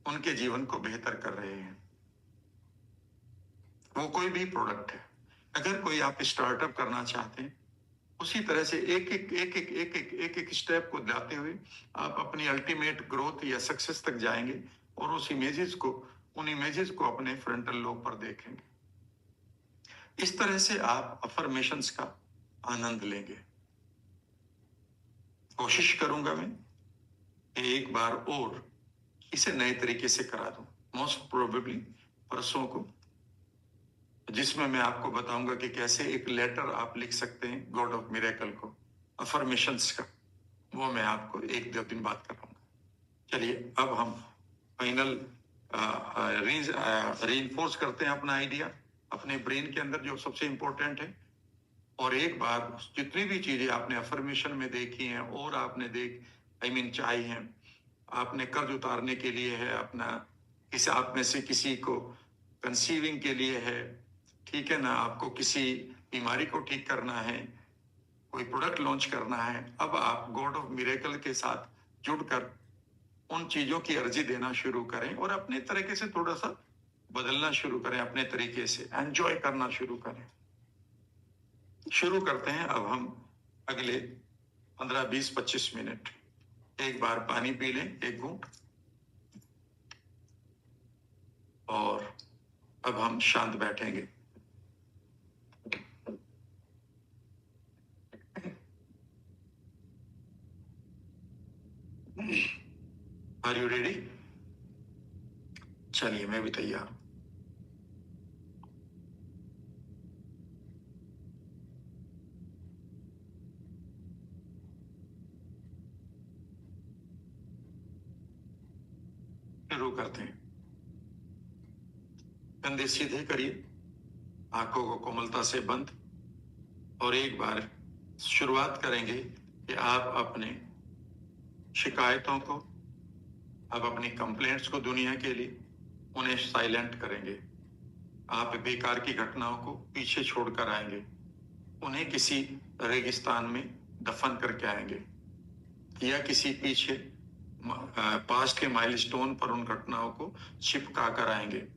उनके जीवन को बेहतर कर रहे हैं। वो कोई भी प्रोडक्ट है। अगर कोई आप स्टार्टअप करना चाहते हैं, उसी तरह से एक स्टेप को जाते हुए आप अपनी अल्टीमेट ग्रोथ या सक्सेस तक जाएंगे और उन इमेजेस को अपने फ्रंटल लोब पर देखेंगे। इस तरह से आप अफर्मेशंस का आनंद लेंगे। कोशिश करूंगा मैं कि एक बार और इसे नए तरीके से करा दूं, मोस्ट प्रोबेबली परसों को, जिसमें मैं आपको बताऊंगा कि कैसे एक लेटर आप लिख सकते हैं गॉड ऑफ मिरेकल को, अफर्मेशंस का। वो मैं आपको 1-2 दिन बाद कराऊंगा। चलिए अब हम फाइनल रीइंफोर्स करते हैं अपना आइडिया अपने ब्रेन के अंदर, जो सबसे इंपॉर्टेंट है। और एक बार जितनी भी चीजें आपने अफर्मेशन में देखी हैं और आपने चाही हैं, आपने कर्ज उतारने के लिए है, अपना किसी आप में से किसी को कंसीविंग के लिए है, ठीक है ना, आपको किसी बीमारी को ठीक करना है, कोई प्रोडक्ट लॉन्च करना है, अब आप गॉड ऑफ मिरेकल के साथ जुड़कर उन चीजों की अर्जी देना शुरू करें और अपने तरीके से थोड़ा सा बदलना शुरू करें, अपने तरीके से एंजॉय करना शुरू करें। शुरू करते हैं अब हम अगले 15-20-25 मिनट। एक बार पानी पी लें, एक घूंट, और अब हम शांत बैठेंगे। Are you ready? चलिए, मैं भी तैयार हूं। शुरू करते हैं। कंधे सीधे करिए, आंखों को कोमलता से बंद, और एक बार शुरुआत करेंगे कि आप अपने शिकायतों को, आप अपनी कंप्लेंट्स को दुनिया के लिए उन्हें साइलेंट करेंगे। आप बेकार की घटनाओं को पीछे छोड़कर आएंगे, उन्हें किसी रेगिस्तान में दफन करके आएंगे, या किसी पीछे पास्ट के माइलस्टोन पर उन घटनाओं को चिपका कर आएंगे,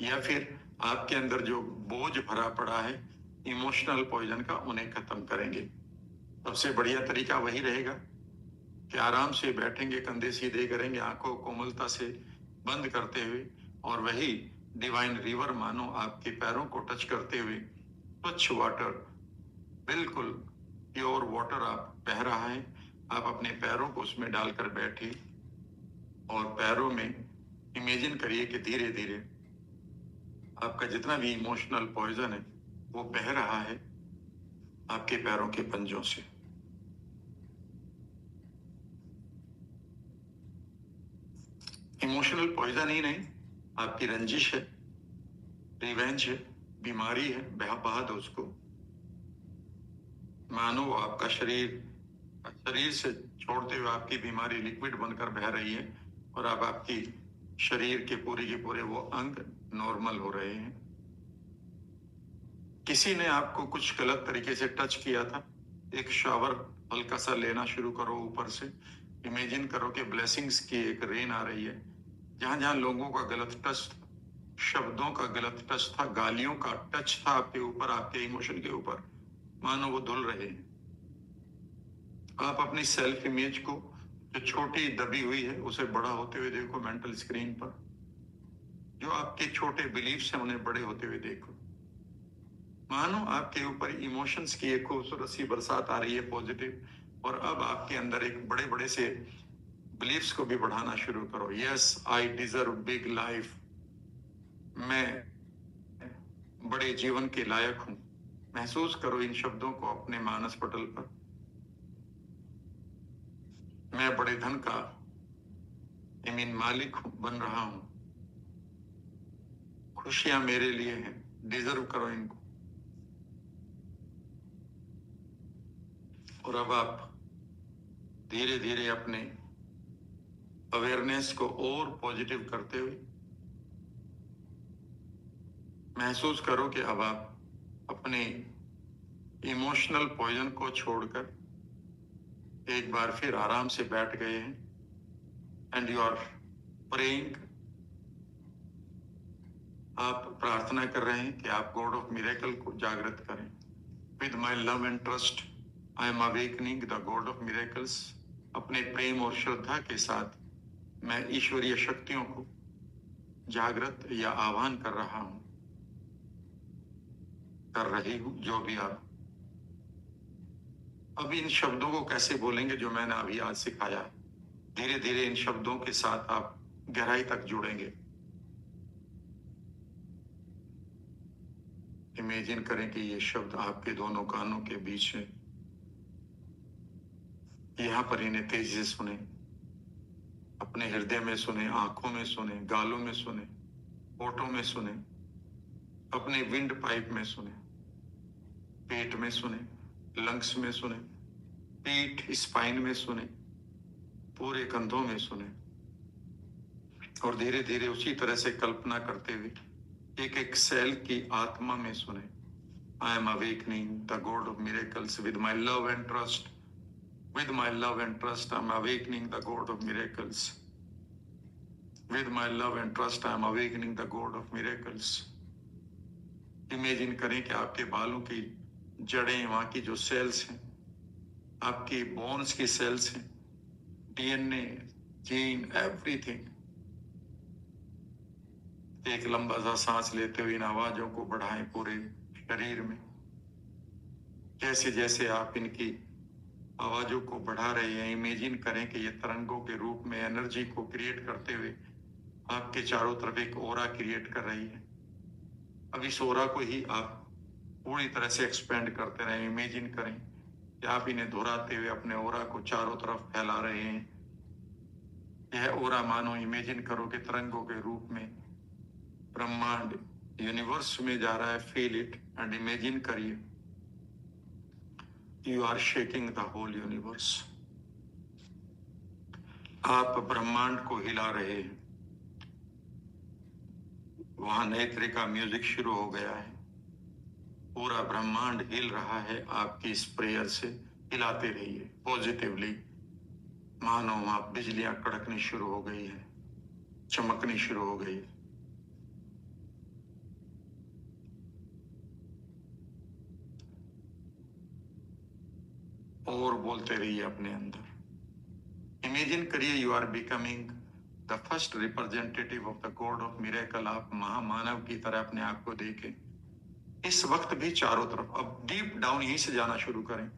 या फिर आपके अंदर जो बोझ भरा पड़ा है इमोशनल पॉइजन का, उन्हें खत्म करेंगे। सबसे बढ़िया तरीका वही रहेगा कि आराम से बैठेंगे, कंधे सीधे करेंगे, आंखों को कोमलता से बंद करते हुए, और वही डिवाइन रिवर मानो आपके पैरों को टच करते हुए स्वच्छ वाटर, बिल्कुल प्योर वाटर आप बह रहा है, आप अपने पैरों को उसमें डालकर बैठे और पैरों में इमेजिन करिए कि धीरे धीरे आपका जितना भी इमोशनल पॉइजन है वो बह रहा है आपके पैरों के पंजों से। इमोशनल पॉइजन ही नहीं, आपकी रंजिश है, रिवेंज है, बीमारी है, बहा दो उसको। मानो आपका शरीर से छोड़ते हुए आपकी बीमारी लिक्विड बनकर बह रही है और अब आपकी शरीर के पूरे वो अंग नॉर्मल हो रहे हैं। किसी ने आपको कुछ गलत तरीके से टच किया था, एक शावर हल्का सा लेना शुरू करो ऊपर से। इमेजिन करो कि ब्लेसिंग्स की एक रेन आ रही है। जहां जहां लोगों का गलत टच था, शब्दों का गलत टच था, गालियों का टच था आपके ऊपर, आपके इमोशन के ऊपर, मानो वो धुल रहे हैं। आप अपनी सेल्फ इमेज को जो छोटी दबी हुई है उसे बड़ा होते हुए देखो मेंटल स्क्रीन पर। जो आपके छोटे बिलीफ्स हैं उन्हें बड़े होते हुए देखो। मानो आपके ऊपर इमोशंस की एक खूबसूरत सी बरसात आ रही है, पॉजिटिव, और अब आपके अंदर एक बड़े बड़े से बिलीफ्स को भी बढ़ाना शुरू करो। Yes, I deserve big life. मैं बड़े जीवन के लायक हूं। महसूस करो इन शब्दों को अपने मानस पटल पर। मैं बड़े धन का मालिक हूं, बन रहा हूं। खुशियां मेरे लिए हैं, डिजर्व करो इनको। और अब आप धीरे धीरे अपने अवेयरनेस को और पॉजिटिव करते हुए महसूस करो कि अब आप अपने इमोशनल पॉइजन को छोड़कर एक बार फिर आराम से बैठ गए हैं एंड यू आर प्रेइंग। आप प्रार्थना कर रहे हैं कि आप गॉड ऑफ मिरेकल को जागृत करें। With my love and trust I am awakening the god of miracles. अपने प्रेम और श्रद्धा के साथ मैं ईश्वरीय शक्तियों को जागृत या आह्वान कर रहा हूं, कर रही हूं। जो भी आप अब इन शब्दों को कैसे बोलेंगे जो मैंने अभी आज सिखाया, धीरे धीरे इन शब्दों के साथ आप गहराई तक जुड़ेंगे। इमेजिन करें कि ये शब्द आपके दोनों कानों के बीच है। यहां पर इन्हें तेजी से सुने, अपने हृदय में सुने, आंखों में सुने, गालों में सुने, होठों में सुने, अपने विंड पाइप में सुने, पेट में सुने, लंग्स में सुने, पीठ स्पाइन में सुने, पूरे कंधों में सुने। और धीरे धीरे उसी तरह से कल्पना करते हुए एक एक सेल की आत्मा में सुने। I am awakening the god of miracles with my love and trust. With my love and trust, I am awakening the God of miracles. With my love and trust, I am awakening the God of miracles. Imagine करें कि आपके बालों की जड़ें, वहां की जो सेल्स हैं, आपकी बोन्स की सेल्स हैं, डीएनए, जीन, एवरीथिंग। एक लंबा सा सांस लेते हुए इन आवाजों को बढ़ाएं पूरे शरीर में। जैसे जैसे आप इनकी आवाजों को बढ़ा रहे हैं, इमेजिन करें कि ये तरंगों के रूप में एनर्जी को क्रिएट करते हुए आपके चारों तरफ एक ओरा क्रिएट कर रही है। अब इस ओरा को ही आप पूरी तरह से एक्सपेंड करते रहें। इमेजिन करें कि आप इन्हें दोहराते हुए अपने ओरा को चारों तरफ फैला रहे हैं। यह ओरा मानो, इमेजिन करो कि तरंगों के रूप में ब्रह्मांड यूनिवर्स में जा रहा है। फील इट एंड इमेजिन करिए You are shaking the whole universe. आप ब्रह्मांड को हिला रहे हैं। वहां नए तरह का म्यूजिक शुरू हो गया है। पूरा ब्रह्मांड हिल रहा है आपकी इस प्रेयर से। हिलाते रहिए पॉजिटिवली। मानो वहां बिजलियां कड़कनी शुरू हो गई है, चमकनी शुरू हो गई है। और बोलते रहिए अपने अंदर। इमेजिन करिए you are becoming the first representative of the god of miracle. आप महामानव की तरह अपने आप को देखें। इस वक्त भी चारों तरफ, अब डीप डाउन यहीं से जाना शुरू करें।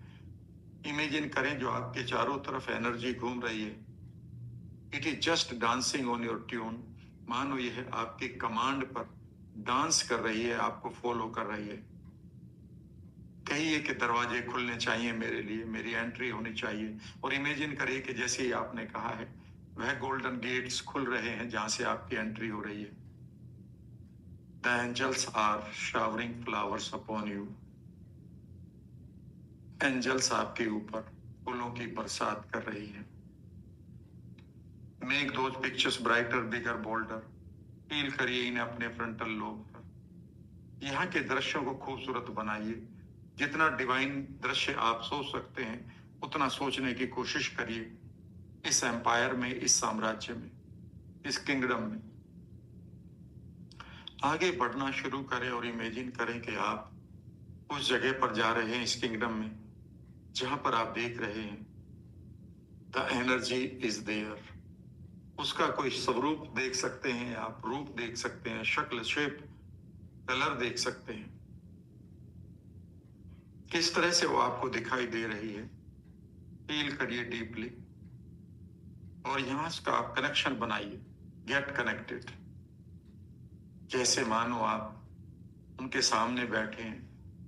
इमेजिन करें जो आपके चारों तरफ एनर्जी घूम रही है, it is just dancing on your tune. मानो यह आपकी कमांड पर डांस कर रही है, आपको फॉलो कर रही है। कहिए कि दरवाजे खुलने चाहिए मेरे लिए, मेरी एंट्री होनी चाहिए। और इमेजिन करिए कि जैसे ही आपने कहा है, वह गोल्डन गेट्स खुल रहे हैं जहां से आपकी एंट्री हो रही है। The angels are showering flowers upon you. Angels आपके ऊपर फूलों की बरसात कर रही है। Make those pictures brighter, bigger, bolder. Feel करिए इन्हें अपने फ्रंटल लोब पर। यहाँ के दृश्यों को खूबसूरत बनाइए। जितना डिवाइन दृश्य आप सोच सकते हैं, उतना सोचने की कोशिश करिए। इस एम्पायर में, इस साम्राज्य में, इस किंगडम में आगे बढ़ना शुरू करें। और इमेजिन करें कि आप उस जगह पर जा रहे हैं, इस किंगडम में, जहां पर आप देख रहे हैं द एनर्जी इज देयर। उसका कोई स्वरूप देख सकते हैं आप, रूप देख सकते हैं, शक्ल, शेप, कलर देख सकते हैं। किस तरह से वो आपको दिखाई दे रही है, फील करिए डीपली। और यहां का आप कनेक्शन बनाइए। Get connected. जैसे मानो आप उनके सामने बैठे हैं,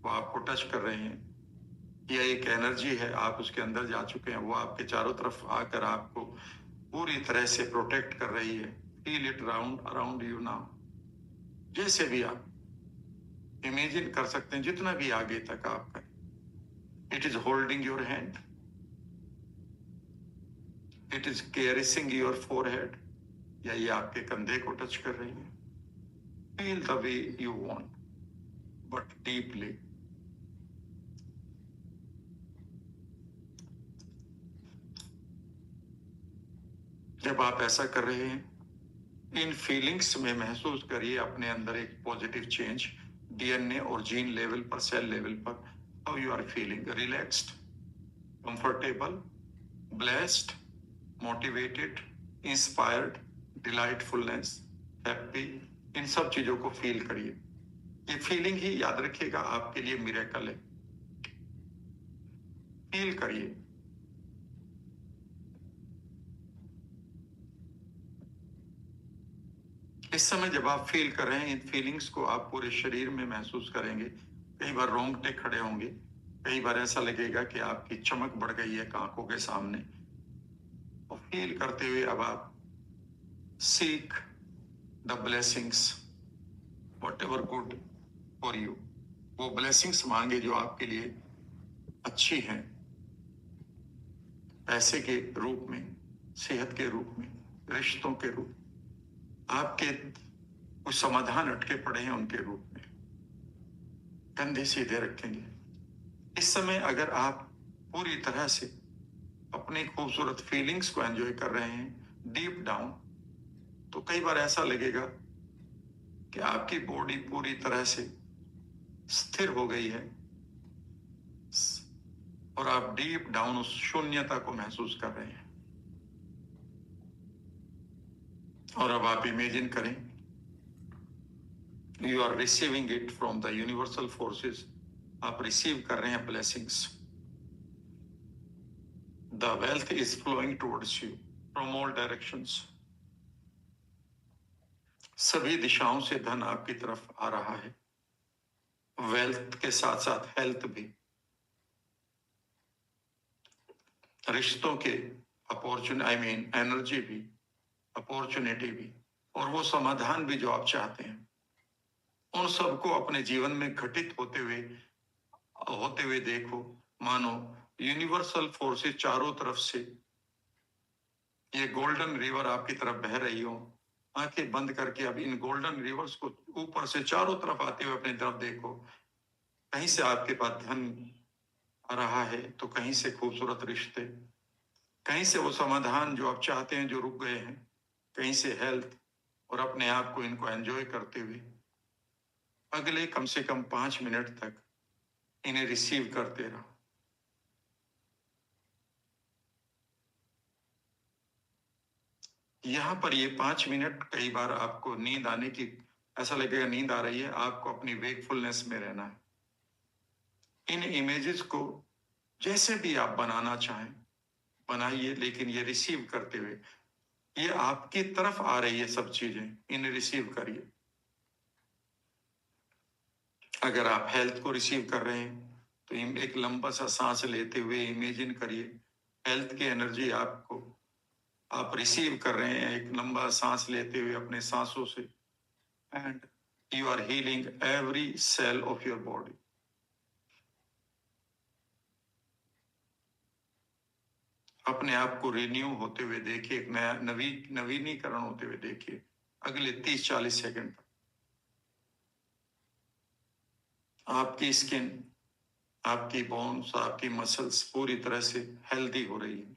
वो आपको टच कर रहे हैं, या एक एनर्जी है, आप उसके अंदर जा चुके हैं, वो आपके चारों तरफ आकर आपको पूरी तरह से प्रोटेक्ट कर रही है। Feel it round around you now. जैसे भी आप इमेजिन कर सकते हैं, जितना भी आगे तक आप करें। It is holding your hand, it is caring your forehead, या ये आपके कंधे को टच कर रही है। Feel the way you want, but deeply. जब आप ऐसा कर रहे हैं, इन फीलिंग्स में महसूस करिए अपने अंदर एक पॉजिटिव चेंज, डीएनए और जीन लेवल पर, सेल लेवल पर। How you are feeling? Relaxed, comfortable, blessed, motivated, inspired, delightfulness, happy. इन सब चीजों को फील करिए। ये फीलिंग ही, याद रखिएगा, आपके लिए मिरेकल है। फील करिए। इस समय जब आप फील कर रहे हैं, इन फीलिंग्स को आप पूरे शरीर में महसूस करेंगे। कई बार रोंगटे खड़े होंगे, कई बार ऐसा लगेगा कि आपकी चमक बढ़ गई है आंखों के सामने। और फील करते हुए अब आप seek the blessings, what ever good for you. वो ब्लेसिंग्स मांगे जो आपके लिए अच्छी हैं, पैसे के रूप में, सेहत के रूप में, रिश्तों के रूप में, आपके कुछ समाधान अटके पड़े हैं उनके रूप में। कंधे सीधे रखेंगे। इस समय अगर आप पूरी तरह से अपनी खूबसूरत फीलिंग्स को एंजॉय कर रहे हैं डीप डाउन, तो कई बार ऐसा लगेगा कि आपकी बॉडी पूरी तरह से स्थिर हो गई है और आप डीप डाउन उस शून्यता को महसूस कर रहे हैं। और अब आप इमेजिन करें, you are receiving it from the universal forces. आप रिसीव कर रहे हैं blessings. The wealth is flowing towards you from all directions. सभी दिशाओं से धन आपकी तरफ आ रहा है। वेल्थ के साथ साथ हेल्थ भी, रिश्तों के अपॉर्चुनिटी, एनर्जी भी, अपॉर्चुनिटी भी, और वो समाधान भी जो आप चाहते हैं, उन सबको अपने जीवन में घटित होते हुए देखो। मानो यूनिवर्सल फोर्सेस चारों तरफ से ये गोल्डन रिवर आपकी तरफ बह रही हो। आंखें बंद करके अब इन गोल्डन रिवर्स को ऊपर से चारों तरफ आते हुए अपनी तरफ देखो। कहीं से आपके पास धन आ रहा है, तो कहीं से खूबसूरत रिश्ते, कहीं से वो समाधान जो आप चाहते हैं जो रुक गए हैं, कहीं से हेल्थ, और अपने आप को इनको एंजॉय करते हुए अगले कम से कम 5 मिनट तक इन्हें रिसीव करते रहो। यहाँ पर ये 5 मिनट, कई बार आपको नींद आने की, ऐसा लगेगा नींद आ रही है, आपको अपनी वेकफुलनेस में रहना है। इन इमेजेस को जैसे भी आप बनाना चाहें बनाइए, लेकिन ये रिसीव करते हुए, ये आपकी तरफ आ रही है सब चीजें, इन्हें रिसीव करिए। अगर आप हेल्थ को रिसीव कर रहे हैं, तो एक लंबा सा सांस लेते हुए इमेजिन करिए हेल्थ की एनर्जी आपको, आप रिसीव कर रहे हैं एक लंबा सांस लेते हुए अपने सांसों से, and you are healing every cell of your body. अपने आप को रिन्यू होते हुए देखिए, एक नया नवीनीकरण होते हुए देखिए अगले 30-40 सेकंड तक। आपकी स्किन, आपकी बोन्स, आपकी मसल्स पूरी तरह से हेल्दी हो रही है।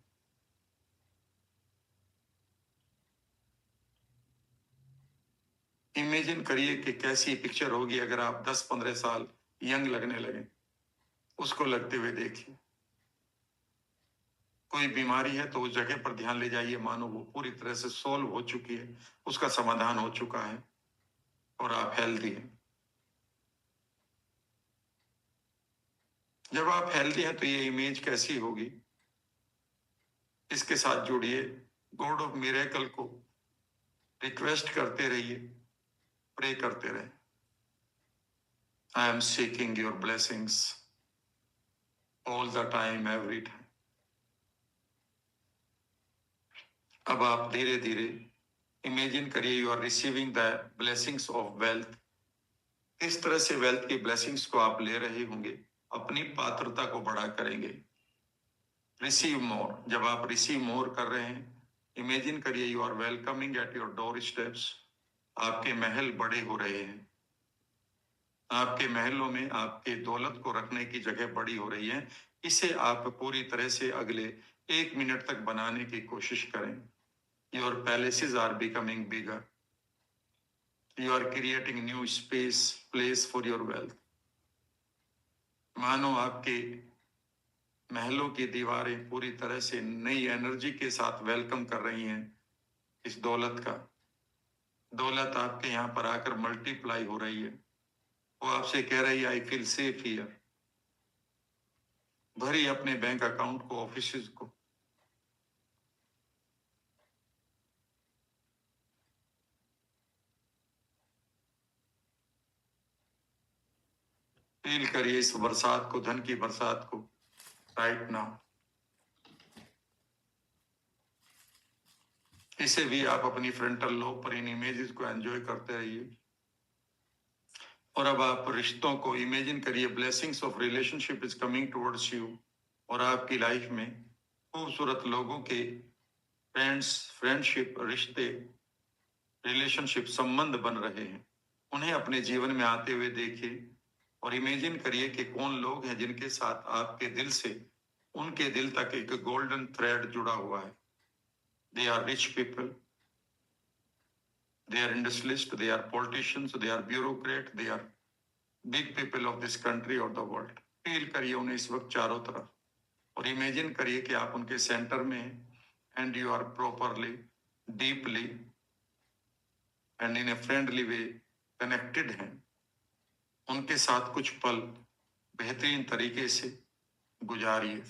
इमेजिन करिए कि कैसी पिक्चर होगी अगर आप 10-15 साल यंग लगने लगे। उसको लगते हुए देखिए। कोई बीमारी है तो उस जगह पर ध्यान ले जाइए, मानो वो पूरी तरह से सोल्व हो चुकी है, उसका समाधान हो चुका है और आप हेल्दी हैं। जब आप हेल्दी हैं तो ये इमेज कैसी होगी, इसके साथ जुड़िए। गॉड ऑफ मिरेकल को रिक्वेस्ट करते रहिए, प्रे करते रहे। I am seeking your blessings all the time, every time. अब आप धीरे धीरे इमेजिन करिए you are receiving the blessings of wealth. इस तरह से वेल्थ की ब्लेसिंग्स को आप ले रहे होंगे, अपनी पात्रता को बड़ा करेंगे। रिसीव मोर, जब आप रिसीव मोर कर रहे हैं, इमेजिन करिए you are welcoming at your doorsteps. आपके महल बड़े हो रहे हैं, आपके महलों में आपके दौलत को रखने की जगह बड़ी हो रही है। इसे आप पूरी तरह से अगले 1 मिनट तक बनाने की कोशिश करें। Your palaces are becoming bigger, you are creating new space place for your wealth. मानो आपके महलों की दीवारें पूरी तरह से नई एनर्जी के साथ वेलकम कर रही हैं इस दौलत का। दौलत आपके यहाँ पर आकर मल्टीप्लाई हो रही है। वो आपसे कह रही है आई फील सेफ हियर। भरी अपने बैंक अकाउंट को, ऑफिस को। फील करिए इस बरसात को, धन की बरसात को राइट नाउ। इसे भी आप अपनी फ्रंटल लोब पर इन इमेजेस को एंजॉय करते रहिए। और अब आप रिश्तों को इमेजिन करिए, blessings of relationship is coming towards you. और आपकी लाइफ में खूबसूरत लोगों के फ्रेंडशिप, रिश्ते, रिलेशनशिप, संबंध बन रहे हैं। उन्हें अपने जीवन में आते हुए देखिए और इमेजिन करिए कि कौन लोग हैं जिनके साथ आपके दिल से उनके दिल तक एक गोल्डन थ्रेड जुड़ा हुआ है। They are rich people, they are industrialists, they are politicians, they are bureaucrat, they are big people of this country or the world. Feel करिए उन्हें इस वक्त चारों तरफ और इमेजिन करिए कि आप उनके सेंटर में हैं and you are properly, deeply and in a friendly way connected हैं। उनके साथ कुछ पल बेहतरीन तरीके से गुजारिए।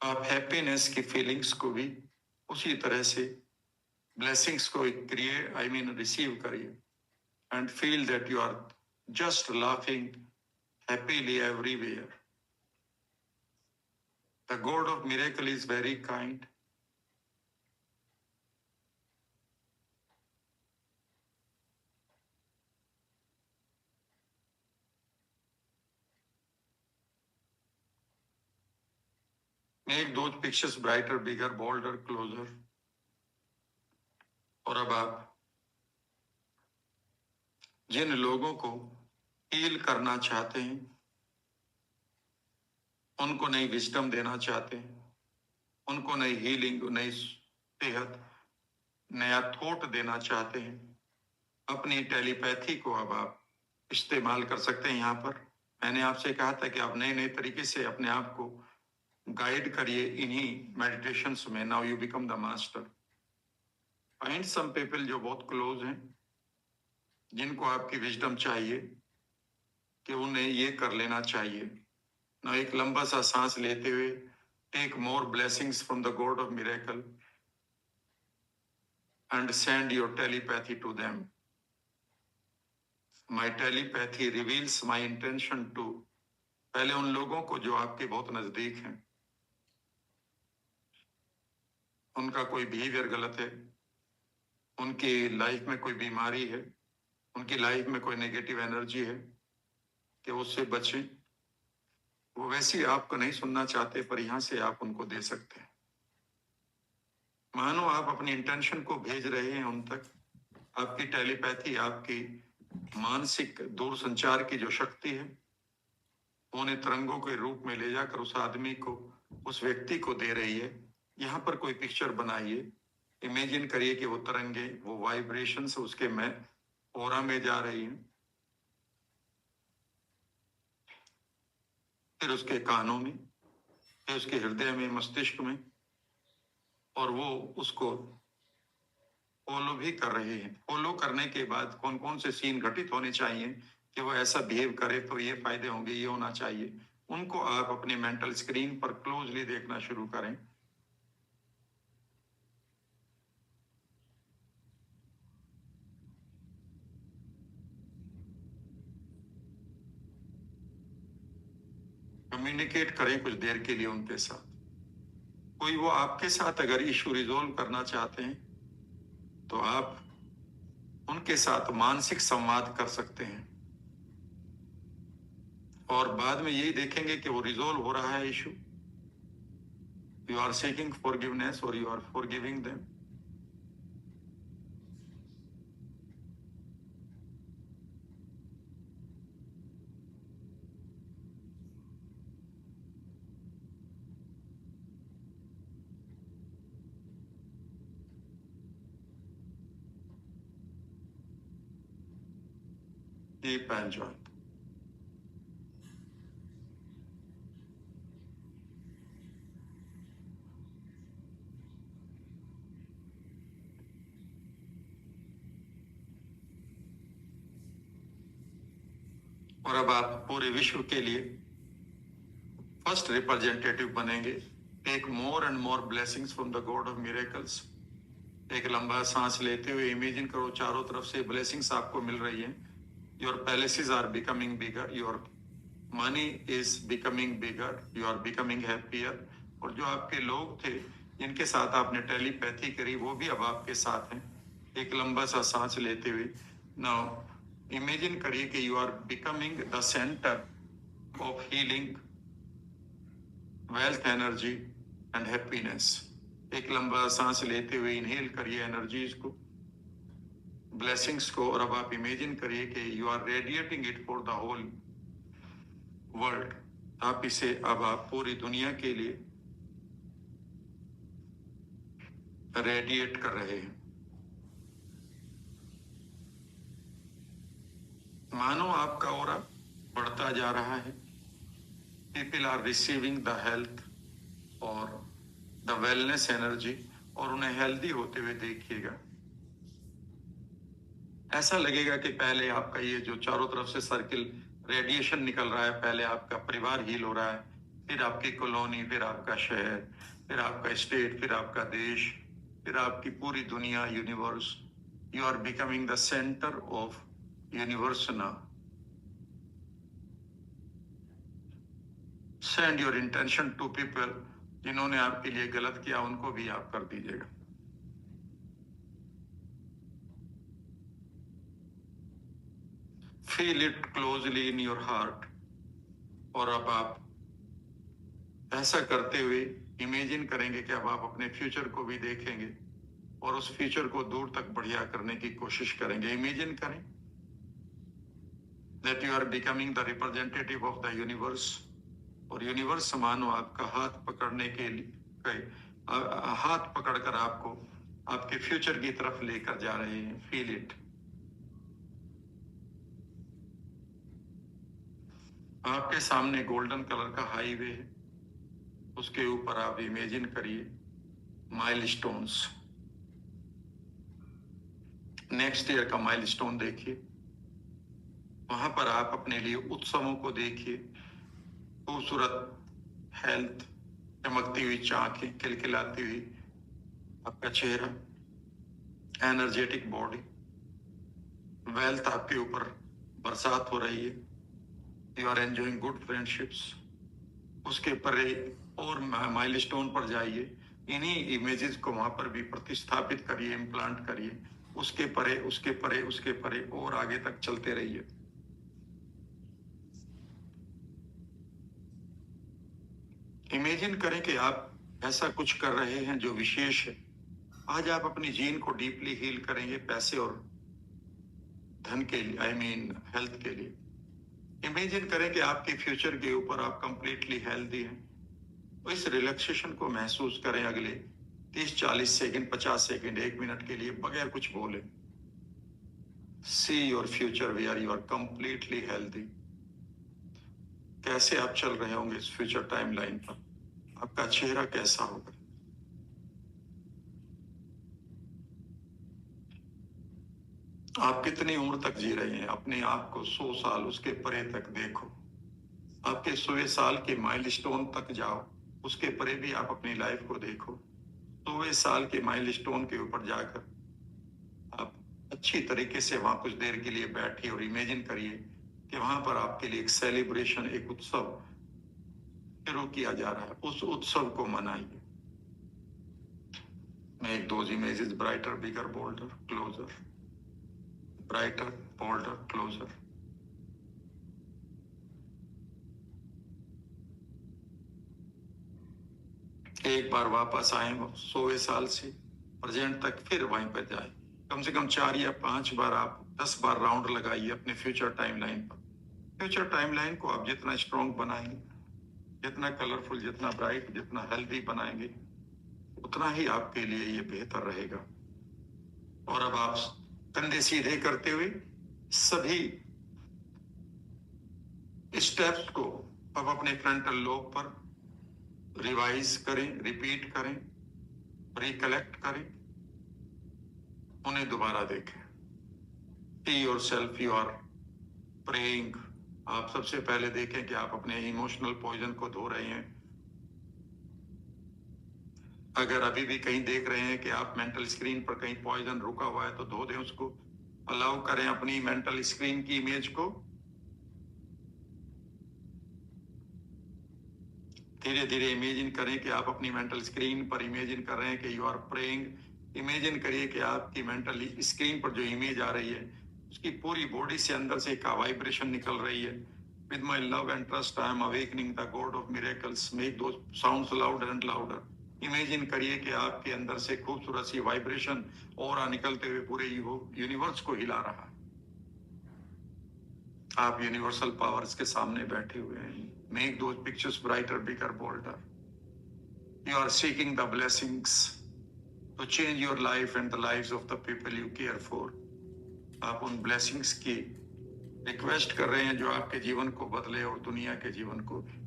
आप हैप्पीनेस की फीलिंग्स को भी उसी तरह से ब्लेसिंग्स को क्रिएट रिसीव करिए and feel that you are just laughing happily everywhere. The God of miracle is very kind. Make those pictures brighter, bigger, bolder, closer. और अब आप जिन लोगों को हील करना चाहते हैं, उनको नई विजडम देना चाहते हैं, उनको नई हीलिंग, नई सेहत, नया थॉट देना चाहते हैं, अपनी टेलीपैथी को अब आप इस्तेमाल कर सकते हैं। यहाँ पर मैंने आपसे कहा था कि आप नए नए तरीके से अपने आप को गाइड करिए इन्हीं मेडिटेशंस में। Now you become the master. Find some people जो बहुत क्लोज हैं, जिनको आपकी विजडम चाहिए कि उन्हें ये कर लेना चाहिए। ना एक लंबा सा सांस लेते हुए take more blessings from the god of miracle and send your telepathy to them. My telepathy reveals my intention too. पहले उन लोगों को जो आपके बहुत नजदीक हैं, उनका कोई बिहेवियर गलत है, उनकी लाइफ में कोई बीमारी है, उनकी लाइफ में कोई नेगेटिव एनर्जी है, कि उससे बचें। वो वैसे आपको नहीं सुनना चाहते, पर यहां से आप उनको दे सकते हैं। मानो आप अपनी इंटेंशन को भेज रहे हैं उन तक। आपकी टेलीपैथी, आपकी मानसिक दूरसंचार की जो शक्ति है, उन्हें तरंगों के रूप में ले जाकर उस आदमी को, उस व्यक्ति को दे रही है। यहाँ पर कोई पिक्चर बनाइए, इमेजिन करिए कि वो तरंगे, वो वाइब्रेशंस उसके में ऑरा में जा रही हैं, फिर उसके कानों में, है उसके हृदय में, मस्तिष्क में, और वो उसको फॉलो भी कर रहे हैं। फॉलो करने के बाद कौन कौन से सीन घटित होने चाहिए कि वो ऐसा बिहेव करे तो ये फायदे होंगे, ये होना चाहिए, उनको आप अपने मेंटल स्क्रीन पर क्लोजली देखना शुरू करें। कम्युनिकेट करें कुछ देर के लिए उनके साथ। कोई वो आपके साथ अगर इशू रिजोल्व करना चाहते हैं तो आप उनके साथ मानसिक संवाद कर सकते हैं, और बाद में यही देखेंगे कि वो रिजोल्व हो रहा है issue. You are seeking forgiveness और you are forgiving them. Deep enjoy. और अब आप पूरे विश्व के लिए फर्स्ट रिप्रेजेंटेटिव बनेंगे। Take more and more blessings from the god of miracles. एक लंबा सांस लेते हुए इमेजिन करो चारों तरफ से ब्लेसिंग्स आपको मिल रही हैं। Your palaces are becoming bigger, your money is becoming bigger, you are becoming happier. और जो आपके लोग थे जिनके साथ आपने टेलीपैथी करी वो भी अब आपके साथ हैं। एक लंबा सा सांस लेते हुए नाउ इमेजिन करिए कि you are becoming the centre of healing, wealth, energy and happiness. एक लंबा सांस लेते हुए इनहेल करिए एनर्जीज को, ब्लेसिंग्स को, और अब आप इमेजिन करिए कि you are radiating it for the whole world. आप इसे अब आप पूरी दुनिया के लिए रेडिएट कर रहे हैं। मानो आपका ऑरा बढ़ता जा रहा है। People are receiving the health और द वेलनेस एनर्जी, और उन्हें हेल्दी होते हुए देखिएगा। ऐसा लगेगा कि पहले आपका ये जो चारों तरफ से सर्किल रेडिएशन निकल रहा है, पहले आपका परिवार हील हो रहा है, फिर आपकी कॉलोनी, फिर आपका शहर, फिर आपका स्टेट, फिर आपका देश, फिर आपकी पूरी दुनिया, universe. You are becoming the centre of universe now. Send your intention to people. जिन्होंने आपके लिए गलत किया उनको भी आप कर दीजिएगा। Feel it closely in your heart. और अब आप ऐसा करते हुए इमेजिन करेंगे कि अब आप अपने फ्यूचर को भी देखेंगे और उस फ्यूचर को दूर तक बढ़िया करने की कोशिश करेंगे। इमेजिन करें that you are becoming the representative of the universe, और यूनिवर्स मानो आपका हाथ पकड़ने के लिए हाथ पकड़कर आपको आपके फ्यूचर की तरफ लेकर जा रहे हैं। Feel it. आपके सामने गोल्डन कलर का हाईवे है, उसके ऊपर आप इमेजिन करिए माइलस्टोन्स। नेक्स्ट ईयर का माइलस्टोन देखिए, वहां पर आप अपने लिए उत्सवों को देखिए। खूबसूरत हेल्थ, चमकती हुई आंखें, खिलखिलाती हुई आपका चेहरा, एनर्जेटिक बॉडी, वेल्थ आपके ऊपर बरसात हो रही है। You are enjoying good friendships. उसके परे और माइलस्टोन पर जाइए, इन्हीं इमेजेस को वहां पर भी प्रतिस्थापित करिए, इम्प्लांट करिए। उसके परे, उसके परे, उसके परे और आगे तक चलते रहिए। इमेजिन करें कि आप ऐसा कुछ कर रहे हैं जो विशेष है। आज आप अपनी जीन को डीपली हील करेंगे, पैसे और धन के लिए, आई मीन हेल्थ के लिए। इमेजिन करें कि आपके फ्यूचर के ऊपर आप कंप्लीटली हेल्दी हैं। तो इस रिलैक्सेशन को महसूस करें अगले 30-40 सेकंड, 50 सेकंड, 1 मिनट के लिए बगैर कुछ बोले। See your future where you are completely healthy. कैसे आप चल रहे होंगे इस फ्यूचर टाइमलाइन पर? आपका चेहरा कैसा होगा। आप कितनी उम्र तक जी रहे हैं, अपने आप को 100 साल उसके परे तक देखो। आपके 100 साल के माइलस्टोन तक जाओ, उसके परे भी आप अपनी लाइफ को देखो। 100 साल के माइलस्टोन के ऊपर जाकर आप अच्छी तरीके से वहां कुछ देर के लिए बैठिए और इमेजिन करिए कि वहां पर आपके लिए एक सेलिब्रेशन, एक उत्सव शुरू किया जा रहा है। उस उत्सव को मनाइए। Make those images brighter, bigger, bolder, closer. Brighter, bolder, closer. एक बार वापस आए वो 100 साल से प्रेजेंट तक, फिर वहीं पर जाए। कम से कम 4 या 5 बार, आप 10 बार राउंड लगाइए अपने फ्यूचर टाइमलाइन पर। फ्यूचर टाइमलाइन को आप जितना स्ट्रॉन्ग बनाएंगे, जितना कलरफुल, जितना ब्राइट, जितना हेल्दी बनाएंगे, उतना ही आपके लिए ये बेहतर रहेगा। और अब आप कंधे सीधे करते हुए सभी स्टेप्स को अब अपने फ्रंटल लोब पर रिवाइज करें, रिपीट करें, रिकलेक्ट करें, उन्हें दोबारा देखें। See yourself, you are praying। आप सबसे पहले देखें कि आप अपने इमोशनल पॉइजन को धो रहे हैं। अगर अभी भी कहीं देख रहे हैं कि आप मेंटल स्क्रीन पर कहीं पॉइजन रुका हुआ है, तो धो दें उसको। अलाउ करें अपनी मेंटल स्क्रीन की इमेज को। धीरे धीरे इमेजिन करें कि आप अपनी मेंटल स्क्रीन पर इमेजिन कर रहे हैं कि यू आर प्रेइंग। इमेजिन करिए कि आपकी मेंटल स्क्रीन पर जो इमेज आ रही है, उसकी पूरी बॉडी से अंदर से एक वाइब्रेशन निकल रही है। With my love and trust, I am awakening the God of miracles. Make those sounds louder and louder. Imagine करिए कि आपके अंदर से खूबसूरत सी वाइब्रेशन और निकलते हुए पूरे यूनिवर्स को हिला रहा है। आप यूनिवर्सल पावर्स के सामने बैठे हुए हैं। Make those pictures brighter, bigger, bolder. You are seeking the blessings to change your life and the lives of the people you care for. आप उन blessings की रिक्वेस्ट कर रहे हैं जो आपके जीवन को बदले और दुनिया के जीवन को भी।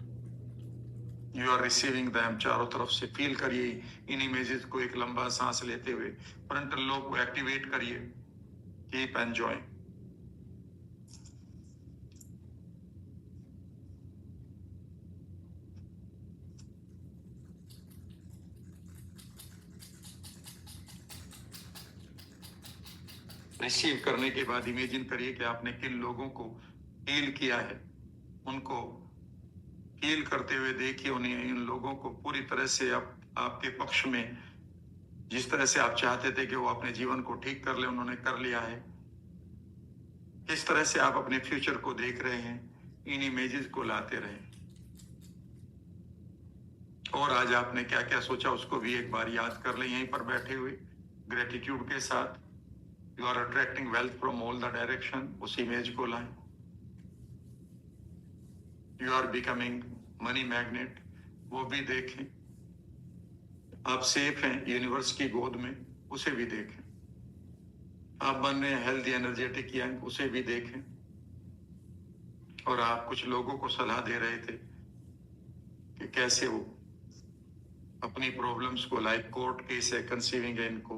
You are receiving them। चारों तरफ से फील करिए इन इमेजेस को। एक लंबा सांस लेते हुए फ्रंटल लोब को एक्टिवेट करिए। Keep enjoying. रिसीव करने के बाद इमेजिन करिए कि आपने किन लोगों को हील किया है। उनको हील करते हुए देखिए। उन्हें, इन लोगों को पूरी तरह से आपके पक्ष में, जिस तरह से आप चाहते थे कि वो अपने जीवन को ठीक कर ले, उन्होंने कर लिया है। किस तरह से आप अपने फ्यूचर को देख रहे हैं, इन इमेजेस को लाते रहें। और आज आपने क्या क्या सोचा उसको भी एक बार याद कर लें यहीं पर बैठे हुए, ग्रेटिट्यूड के साथ। You are attracting wealth from all the direction. उस इमेज को लाएं। You are becoming money magnet, वो भी देखें। आप सेफ हैं यूनिवर्स की गोद में, उसे भी देखें। आप बन रहे हैं हेल्दी एनर्जेटिक यंग, उसे भी देखें। और आप कुछ लोगों को सलाह दे रहे थे कि कैसे वो अपनी प्रॉब्लम्स को, लाइक कोर्ट केस है, कंसीविंग है, इनको,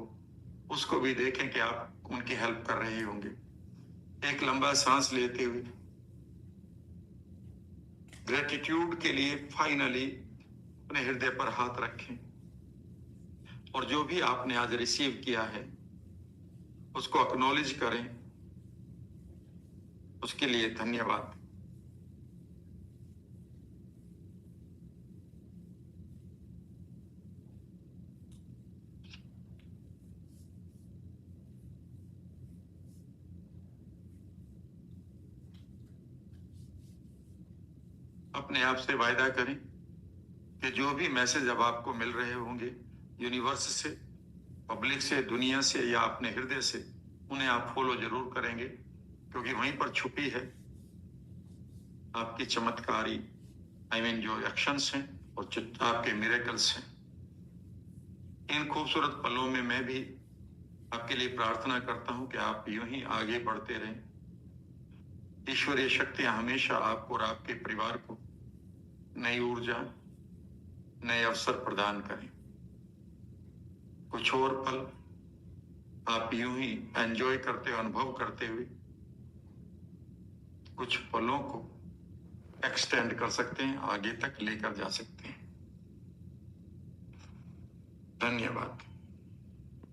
उसको भी देखें कि आप उनकी हेल्प कर रहे होंगे। एक लंबा सांस लेते हुए ग्रेटिट्यूड के लिए फाइनली अपने हृदय पर हाथ रखें और जो भी आपने आज रिसीव किया है उसको एक्नॉलेज करें। उसके लिए धन्यवाद। अपने आप से वायदा करें कि जो भी मैसेज अब आपको मिल रहे होंगे यूनिवर्स से, पब्लिक से, दुनिया से या अपने हृदय से, उन्हें आप फॉलो जरूर करेंगे, क्योंकि वहीं पर छुपी है आपकी चमत्कारी जो एक्शंस हैं और जो आपके मिरेकल्स हैं। इन खूबसूरत पलों में मैं भी आपके लिए प्रार्थना करता हूं कि आप यूं ही आगे बढ़ते रहें। ईश्वरीय शक्तियां हमेशा आपको और आपके परिवार को नई ऊर्जा, नए अवसर प्रदान करें। कुछ और पल आप यूं ही एंजॉय करते, अनुभव करते हुए कुछ पलों को एक्सटेंड कर सकते हैं, आगे तक लेकर जा सकते हैं। धन्यवाद।